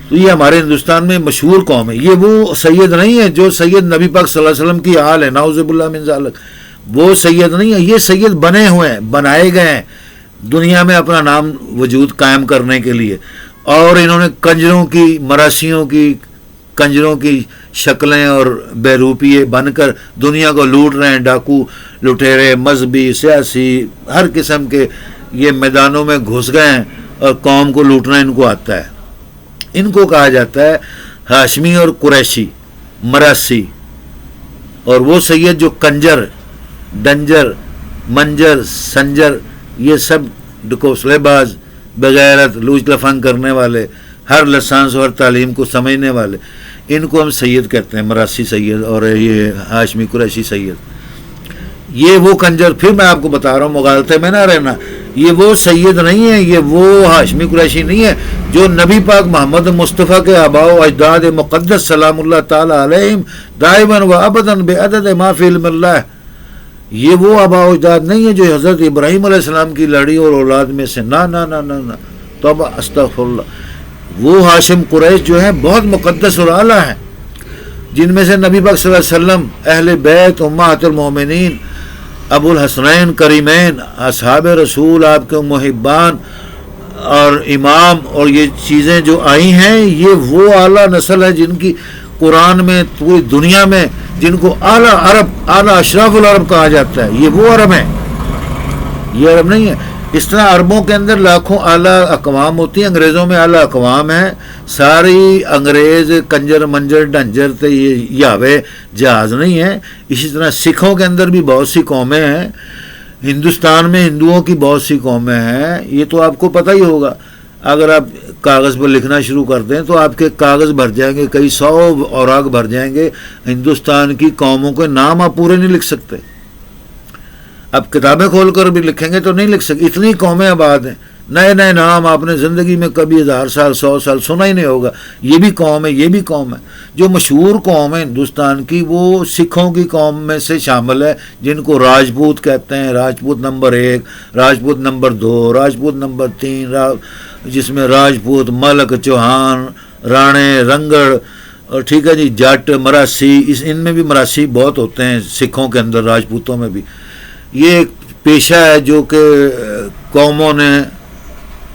تو یہ ہمارے ہندوستان میں مشہور قوم ہے. یہ وہ سید نہیں ہے جو سید نبی پاک صلی اللہ علیہ وسلم کی حال ہے، نعوذ باللہ من ذالک. وہ سید نہیں ہے، یہ سید بنے ہوئے ہیں، بنائے گئے ہیں دنیا میں اپنا نام وجود قائم کرنے کے لیے. اور انہوں نے کنجروں کی، مراسیوں کی، کنجروں کی شکلیں اور بیروپیے بن کر دنیا کو لوٹ رہے ہیں. ڈاکو لٹیرے، مذہبی، سیاسی، ہر قسم کے یہ میدانوں میں گھس گئے ہیں اور قوم کو لوٹنا ان کو آتا ہے. ان کو کہا جاتا ہے ہاشمی اور قریشی مراسی. اور وہ سید جو کنجر، ڈنجر، منجر، سنجر، یہ سب ڈکوسلے باز، بغیرت، لوچ لفنگ کرنے والے، ہر لسانس اور تعلیم کو سمجھنے والے، ان کو ہم سید کہتے ہیں، مراسی سید اور یہ ہاشمی قریشی سید. یہ وہ کنجر، پھر میں آپ کو بتا رہا ہوں مغالطے میں نہ رہنا، یہ وہ سید نہیں ہے، یہ وہ ہاشمی قریشی نہیں ہے جو نبی پاک محمد مصطفیٰ کے آباء و اجداد مقدس سلام اللہ تعالی علیہم دائماً و ابداً بعدد ما فی علم اللہ. یہ وہ آباء و اجداد نہیں ہے جو حضرت ابراہیم علیہ السلام کی لڑی اور اولاد میں سے، نہ نہ نہ نہ نہ، توبہ استغفر اللہ. وہ ہاشم قریش جو ہیں بہت مقدس اور اعلیٰ ہیں، جن میں سے نبی پاک صلی اللہ علیہ وسلم، اہل بیت، امہات المومنین، ابو الحسنین کریمین، اصحاب رسول، آپ کے محبان اور امام، اور یہ چیزیں جو آئی ہیں یہ وہ اعلیٰ نسل ہے جن کی قرآن میں پوری دنیا میں جن کو اعلیٰ عرب، اعلیٰ اشراف العرب کہا جاتا ہے. یہ وہ عرب ہیں، یہ عرب نہیں ہے. اس طرح عربوں کے اندر لاکھوں اعلیٰ اقوام ہوتی ہیں، انگریزوں میں اعلیٰ اقوام ہیں. ساری انگریز کنجر منجر ڈنجر تے یہ یاوے جہاز نہیں ہیں. اسی طرح سکھوں کے اندر بھی بہت سی قومیں ہیں، ہندوستان میں ہندوؤں کی بہت سی قومیں ہیں. یہ تو آپ کو پتہ ہی ہوگا، اگر آپ کاغذ پر لکھنا شروع کر دیں تو آپ کے کاغذ بھر جائیں گے، کئی 100 اوراق بھر جائیں گے. ہندوستان کی قوموں کے نام آپ پورے نہیں لکھ سکتے. اب کتابیں کھول کر بھی لکھیں گے تو نہیں لکھ سکتے، اتنی قومیں آباد ہیں. نئے نئے نام آپ نے زندگی میں کبھی 1000 سال 100 سال سنا ہی نہیں ہوگا. یہ بھی قوم ہے، یہ بھی قوم ہے. جو مشہور قوم ہے ہندوستان کی وہ سکھوں کی قوم میں سے شامل ہے، جن کو راجپوت کہتے ہیں. Rajput number 1، Rajput number 2، Rajput number 3، جس میں راجپوت، ملک، چوہان، رانے، رنگڑ، اور ٹھیک ہے جی، جٹ، مراسی، ان میں بھی مراسی بہت ہوتے ہیں سکھوں کے اندر، راجپوتوں میں بھی. یہ ایک پیشہ ہے جو کہ قوموں نے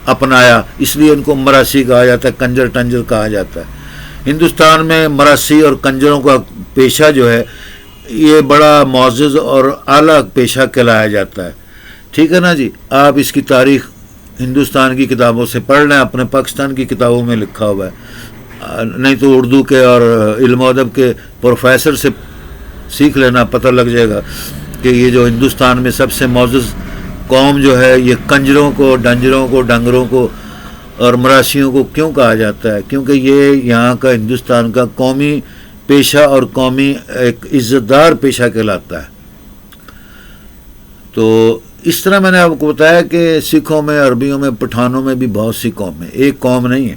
اپنایا، اس لیے ان کو مراسی کہا جاتا ہے، کنجر ٹنجر کہا جاتا ہے. ہندوستان میں مراسی اور کنجروں کا پیشہ جو ہے یہ بڑا معزز اور اعلیٰ پیشہ کہلایا جاتا ہے. ٹھیک ہے نا جی. آپ اس کی تاریخ ہندوستان کی کتابوں سے پڑھ لیں، اپنے پاکستان کی کتابوں میں لکھا ہوا ہے، نہیں تو اردو کے اور علم و ادب کے پروفیسر سے سیکھ لینا، پتہ لگ جائے گا کہ یہ جو ہندوستان میں سب سے معزز قوم جو ہے یہ کنجروں کو، ڈنجروں کو، ڈنگروں کو اور مراسیوں کو کیوں کہا جاتا ہے؟ کیونکہ یہ یہاں کا ہندوستان کا قومی پیشہ اور قومی ایک عزت دار پیشہ کہلاتا ہے. تو اس طرح میں نے آپ کو بتایا کہ سکھوں میں، عربیوں میں، پٹھانوں میں بھی بہت سی قوم ہیں، ایک قوم نہیں ہے.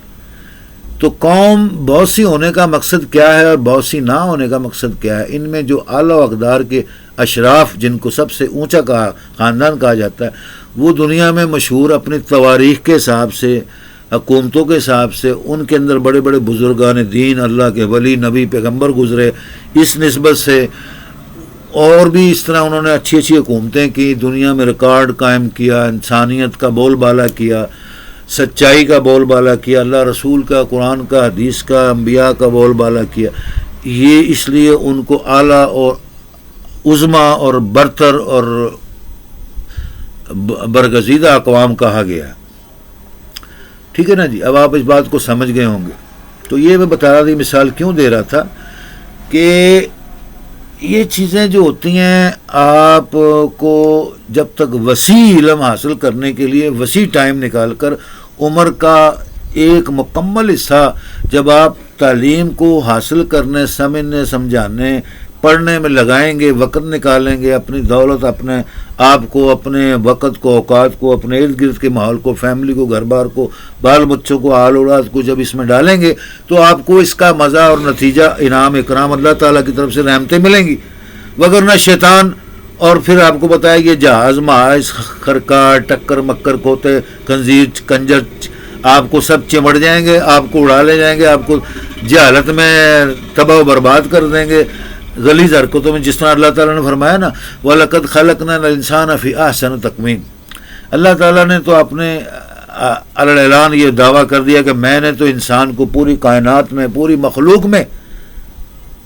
تو قوم بہت سی ہونے کا مقصد کیا ہے اور بہت سی نہ ہونے کا مقصد کیا ہے؟ ان میں جو اعلیٰ اقدار کے اشراف، جن کو سب سے اونچا خاندان کہا جاتا ہے، وہ دنیا میں مشہور اپنی تواریخ کے حساب سے، حکومتوں کے حساب سے. ان کے اندر بڑے بڑے بزرگان دین، اللہ کے ولی، نبی، پیغمبر گزرے. اس نسبت سے اور بھی اس طرح انہوں نے اچھی اچھی حکومتیں کی، دنیا میں ریکارڈ قائم کیا، انسانیت کا بول بالا کیا، سچائی کا بول بالا کیا، اللہ رسول کا، قرآن کا، حدیث کا، انبیاء کا بول بالا کیا. یہ اس لیے ان کو اعلیٰ اور عظما اور برتر اور برگزیدہ اقوام کہا گیا. ٹھیک ہے نا جی. اب آپ اس بات کو سمجھ گئے ہوں گے. تو یہ میں بتا رہا تھا، مثال کیوں دے رہا تھا کہ یہ چیزیں جو ہوتی ہیں آپ کو جب تک وسیع علم حاصل کرنے کے لیے وسیع ٹائم نکال کر، عمر کا ایک مکمل حصہ جب آپ تعلیم کو حاصل کرنے، سمجھنے، سمجھانے، پڑھنے میں لگائیں گے، وقت نکالیں گے، اپنی دولت، اپنے آپ کو، اپنے وقت کو، اوقات کو، اپنے ارد گرد کے ماحول کو، فیملی کو، گھر بار کو، بال بچوں کو، آل اولاد کو جب اس میں ڈالیں گے تو آپ کو اس کا مزہ اور نتیجہ، انعام اکرام اللہ تعالیٰ کی طرف سے رحمتیں ملیں گی. وگرنہ شیطان، اور پھر آپ کو بتایا یہ جہاز، محاذ، خرکار، ٹکر مکر، کھوتے، خنزیر، کنجر، آپ کو سب چمڑ جائیں گے، آپ کو اڑا لے جائیں گے، آپ کو جہالت میں تباہ و برباد کر دیں گے غلیظ حرکتوں میں. جس طرح اللہ تعالیٰ نے فرمایا نا، وَلَقَدْ خَلَقْنَا الْإِنسَانَ فِي أَحْسَنِ تَقْوِيمٍ. اللہ تعالیٰ نے تو اپنے اعلان یہ دعویٰ کر دیا کہ میں نے تو انسان کو پوری کائنات میں، پوری مخلوق میں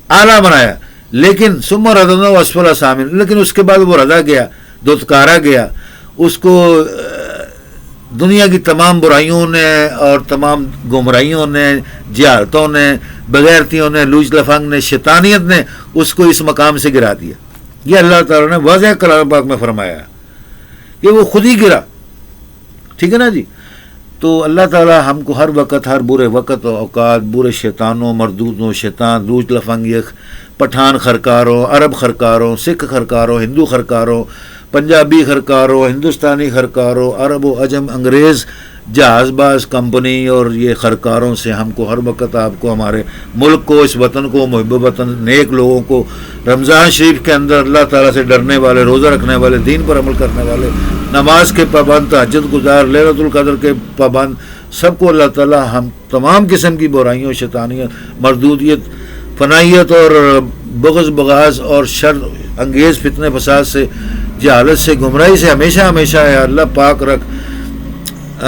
اعلیٰ بنایا. لیکن ثُمَّ رَدَدْنَاهُ أَسْفَلَ سَافِلِينَ، لیکن اس کے بعد وہ ردا گیا، دھتکارا گیا. اس کو دنیا کی تمام برائیوں نے اور تمام گمراہیوں نے، جہالتوں نے، بغیرتیوں نے، لوچ لفنگ نے، شیطانیت نے اس کو اس مقام سے گرا دیا. یہ اللہ تعالیٰ نے واضح کلام پاک میں فرمایا کہ وہ خود ہی گرا. ٹھیک ہے نا جی. تو اللہ تعالیٰ ہم کو ہر وقت، ہر برے وقت و اوقات، برے شیطانوں، مردودوں، شیطان، لوچ لفنگ، پٹھان خرکاروں، عرب خرکاروں، سکھ خرکاروں، ہندو خرکاروں، پنجابی خرکاروں، ہندوستانی خرکاروں، عرب و عجم، انگریز جہاز باز کمپنی اور یہ خرکاروں سے ہم کو ہر وقت، آپ کو، ہمارے ملک کو، اس وطن کو، محب وطن نیک لوگوں کو، رمضان شریف کے اندر اللہ تعالیٰ سے ڈرنے والے، روزہ رکھنے والے، دین پر عمل کرنے والے، نماز کے پابند، تہجد گزار، لیلۃ القدر کے پابند، سب کو اللہ تعالیٰ ہم تمام قسم کی برائیوں، شیطانیت، مردودیت، فنائیت اور بغض بغاض اور شر انگیز فتنے فساد سے، جہالت سے، گمراہی سے ہمیشہ ہمیشہ یا اللہ پاک رکھ،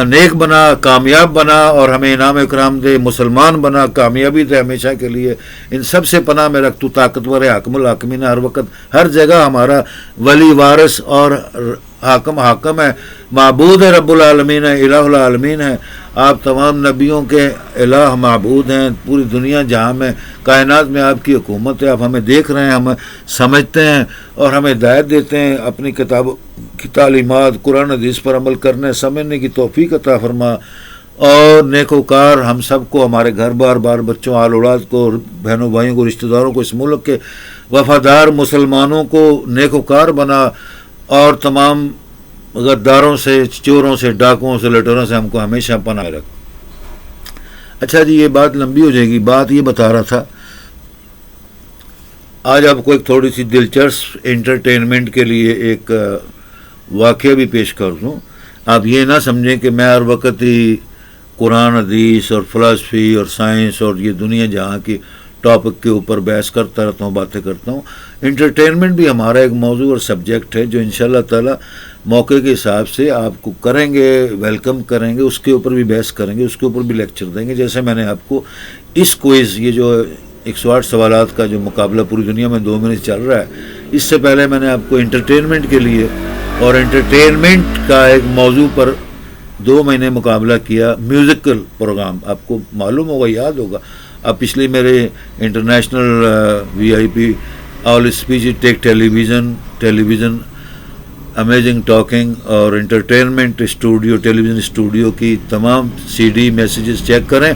نیک بنا، کامیاب بنا اور ہمیں انعام اکرام دے، مسلمان بنا، کامیابی دے ہمیشہ کے لیے. ان سب سے پناہ میں رکھ. تو طاقتور ہے، حاکم الحاکمین، ہر وقت ہر جگہ ہمارا ولی، وارث اور حاکم ہے، معبود ہے، رب العالمین ہے، الہ العالمین ہے. آپ تمام نبیوں کے الہ معبود ہیں. پوری دنیا جہاں میں، کائنات میں آپ کی حکومت ہے. آپ ہمیں دیکھ رہے ہیں، ہمیں سمجھتے ہیں اور ہمیں ہدایت دیتے ہیں. اپنی کتابوں کی تعلیمات، قرآن حدیث پر عمل کرنے، سمجھنے کی توفیق عطا فرما. اور نیکوکار ہم سب کو، ہمارے گھر بار، بار بچوں، آل اولاد کو، بہنوں بھائیوں کو، رشتہ داروں کو، اس ملک کے وفادار مسلمانوں کو نیکوکار بنا. اور تمام غداروں سے، چوروں سے، ڈاکوؤں سے، لٹوروں سے ہم کو ہمیشہ پناہ رکھ۔ اچھا جی، یہ بات لمبی ہو جائے گی۔ بات یہ بتا رہا تھا، آج آپ کو ایک تھوڑی سی دلچسپ انٹرٹینمنٹ کے لیے ایک واقعہ بھی پیش کر دوں۔ آپ یہ نہ سمجھیں کہ میں ہر وقت ہی قرآن، حدیث اور فلسفی اور سائنس اور یہ دنیا جہاں کی ٹاپک کے اوپر بحث کرتا رہتا ہوں، باتیں کرتا ہوں۔ انٹرٹینمنٹ بھی ہمارا ایک موضوع اور سبجیکٹ ہے جو انشاءاللہ تعالی موقع کے حساب سے آپ کو کریں گے، ویلکم کریں گے، اس کے اوپر بھی بحث کریں گے، اس کے اوپر بھی لیکچر دیں گے۔ جیسے میں نے آپ کو اس کوئز، یہ جو 108 سوالات کا جو مقابلہ پوری دنیا میں 2 مہینے چل رہا ہے، اس سے پہلے میں نے آپ کو انٹرٹینمنٹ کے لیے اور انٹرٹینمنٹ کا ایک موضوع پر 2 مہینے مقابلہ کیا، میوزیکل پروگرام۔ آپ کو معلوم ہوگا، یاد ہوگا، آپ پچھلی میرے انٹرنیشنل VIP آل اسپیچ ٹیک ٹیلی ویژن امیزنگ ٹاکنگ اور انٹرٹینمنٹ اسٹوڈیو، ٹیلی ویژن اسٹوڈیو کی تمام CD میسیجز چیک کریں۔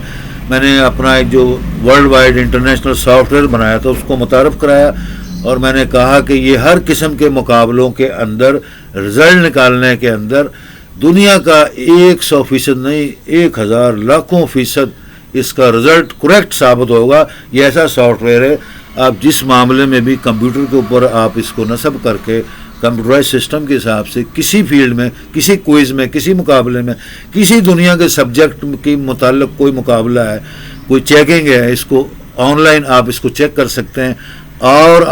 میں نے اپنا ایک جو world wide international software بنایا تھا اس کو متعارف کرایا، اور میں نے کہا کہ یہ ہر قسم کے مقابلوں کے اندر رزلٹ نکالنے کے اندر دنیا کا 100% نہیں، 1000 لاکھوں فیصد اس کا رزلٹ کریکٹ ثابت ہوگا۔ یہ ایسا سافٹ ویئر ہے، آپ جس معاملے میں بھی کمپیوٹر کے اوپر آپ اس کو نصب کر کے کمپیوٹرائز سسٹم کے حساب سے کسی فیلڈ میں، کسی کوئز میں، کسی مقابلے میں، کسی دنیا کے سبجیکٹ کے متعلق کوئی مقابلہ ہے، کوئی چیکنگ ہے، اس کو آن لائن آپ اس کو چیک کر سکتے ہیں۔ اور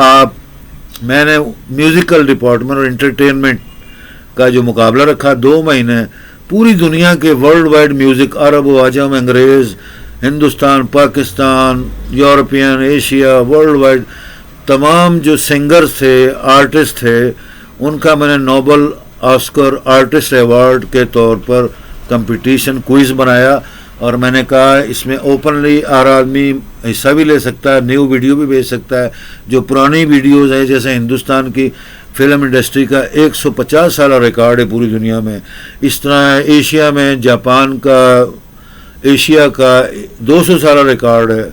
میں نے میوزیکل ڈپارٹمنٹ اور انٹرٹینمنٹ کا جو مقابلہ رکھا 2 مہینے، پوری دنیا کے ورلڈ وائڈ میوزک، عرب و عجم، انگریز، Hindustan, Pakistan, European, Asia, world wide تمام جو سنگرز تھے، آرٹسٹ تھے، ان کا میں نے نوبل آسکر آرٹسٹ ایوارڈ کے طور پر کمپٹیشن کوئز بنایا، اور میں نے کہا اس میں اوپنلی ہر آدمی حصہ بھی لے سکتا ہے، نیو ویڈیو بھی بھیج سکتا ہے۔ جو پرانی ویڈیوز ہیں، جیسے ہندوستان کی فلم انڈسٹری کا 150 سالہ ریکارڈ ہے پوری دنیا میں، اس طرح ایشیا میں جاپان کا، ایشیا کا 200 سالہ ریکارڈ ہے،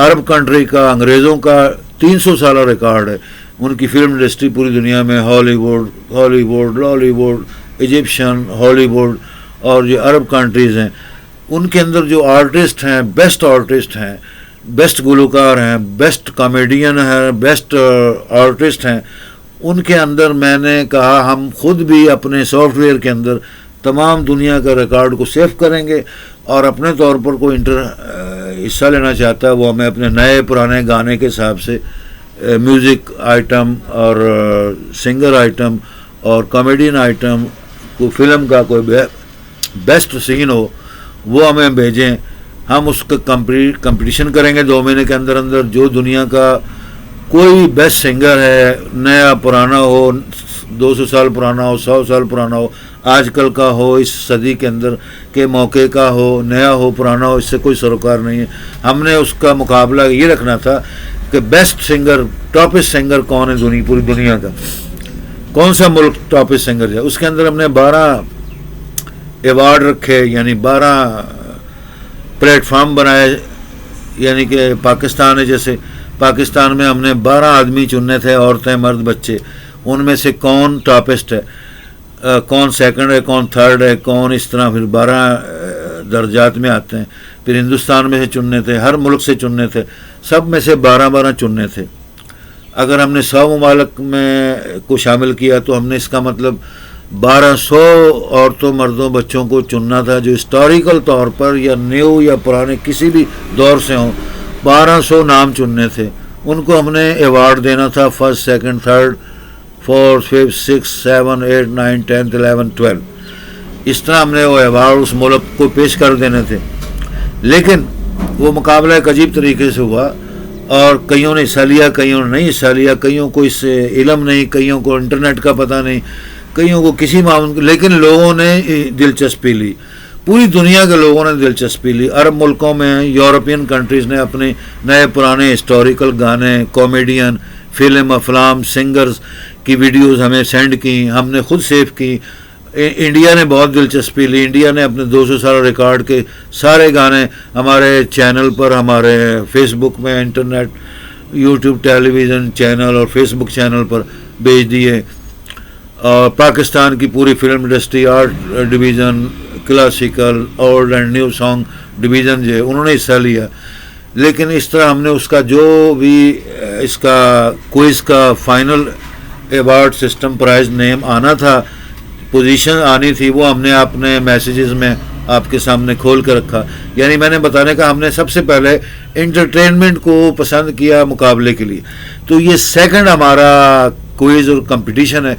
عرب کنٹری کا، انگریزوں کا 300 سالہ ریکارڈ ہے۔ ان کی فلم انڈسٹری پوری دنیا میں ہالی ووڈ، لالی ووڈ، ایجپشن، ہالی ووڈ اور جو عرب کنٹریز ہیں، ان کے اندر جو آرٹسٹ ہیں، بیسٹ آرٹسٹ ہیں، بیسٹ گلوکار ہیں، بیسٹ کامیڈین ہیں، بیسٹ آرٹسٹ ہیں، ان کے اندر میں نے کہا ہم خود بھی اپنے سافٹ ویئر کے اندر تمام دنیا کا ریکارڈ کو سیو کریں گے، اور اپنے طور پر کوئی حصہ لینا چاہتا ہے وہ ہمیں اپنے نئے پرانے گانے کے حساب سے میوزک آئٹم اور سنگر آئٹم اور کامیڈین آئٹم، کوئی فلم کا کوئی بیسٹ سین ہو وہ ہمیں بھیجیں، ہم اس کا کمپٹیشن کریں گے 2 مہینے کے اندر اندر۔ جو دنیا کا کوئی بیسٹ سنگر ہے، نیا پرانا ہو، 200 سال پرانا ہو، 100 سال پرانا ہو، آج کل کا ہو، اس صدی کے اندر کے موقع کا ہو، نیا ہو، پرانا ہو، اس سے کوئی سروکار نہیں ہے۔ ہم نے اس کا مقابلہ یہ رکھنا تھا کہ بیسٹ سنگر، ٹاپسٹ سنگر کون ہے پوری دنیا کا، کون سا ملک ٹاپسٹ سنگر ہے۔ اس کے اندر ہم نے 12 ایوارڈ رکھے، یعنی 12 پلیٹ فارم بنائے، یعنی کہ پاکستان ہے، جیسے پاکستان میں ہم نے 12 آدمی چننے تھے، عورتیں، مرد، بچے، ان میں سے کون ٹاپسٹ ہے، کون سیکنڈ ہے، کون تھرڈ ہے، کون اس طرح، پھر 12 درجات میں آتے ہیں۔ پھر ہندوستان میں سے چننے تھے، ہر ملک سے چننے تھے، سب میں سے 12 چننے تھے۔ اگر ہم نے 100 ممالک میں کو شامل کیا تو ہم نے اس کا مطلب 1200 عورتوں، مردوں، بچوں کو چننا تھا جو ہسٹوریکل طور پر یا نیو یا پرانے کسی بھی دور سے ہوں، 1200 نام چننے تھے۔ ان کو ہم نے ایوارڈ دینا تھا، 1st، 2nd، 3rd، 4th، 5th، 6th، 7th، 8th، 9th، 10th، 11th، 12th، اس طرح ہم نے وہ ایوارڈ اس ملک کو پیش کر دینے تھے۔ لیکن وہ مقابلہ ایک عجیب طریقے سے ہوا، اور کئیوں نے حصہ لیا، کئیوں نے نہیں حصہ لیا، کئیوں کو اس سے علم نہیں، کئیوں کو انٹرنیٹ کا پتہ نہیں، کئیوں کو کسی معاملے، لیکن لوگوں نے دلچسپی لی، پوری دنیا کے لوگوں نے دلچسپی لی۔ عرب ملکوں میں، یورپین کنٹریز نے اپنے نئے پرانے ہسٹوریکل گانے، کامیڈین، فلم، افلام، سنگرز کی ویڈیوز ہمیں سینڈ کی، ہم نے خود سیو کی۔ انڈیا نے بہت دلچسپی لی، انڈیا نے اپنے 200 سال ریکارڈ کے سارے گانے ہمارے چینل پر، ہمارے فیس بک میں، انٹرنیٹ، یوٹیوب ٹیلی ویژن چینل اور فیس بک چینل پر بھیج دیے۔ اور پاکستان کی پوری film industry, art division, classical, old and new song division جو ہے انہوں نے حصہ لیا. لیکن اس طرح ہم نے اس کا جو بھی اس کا کوئز کا فائنل ایوارڈ سسٹم پرائز نیم آنا تھا، پوزیشن آنی تھی، وہ ہم نے اپنے میسیجز میں آپ کے سامنے کھول کے رکھا. یعنی میں نے بتانے کا ہم نے سب سے پہلے انٹرٹینمنٹ کو پسند کیا مقابلے کے لیے. تو یہ سیکنڈ ہمارا کوئز اور کمپٹیشن ہے.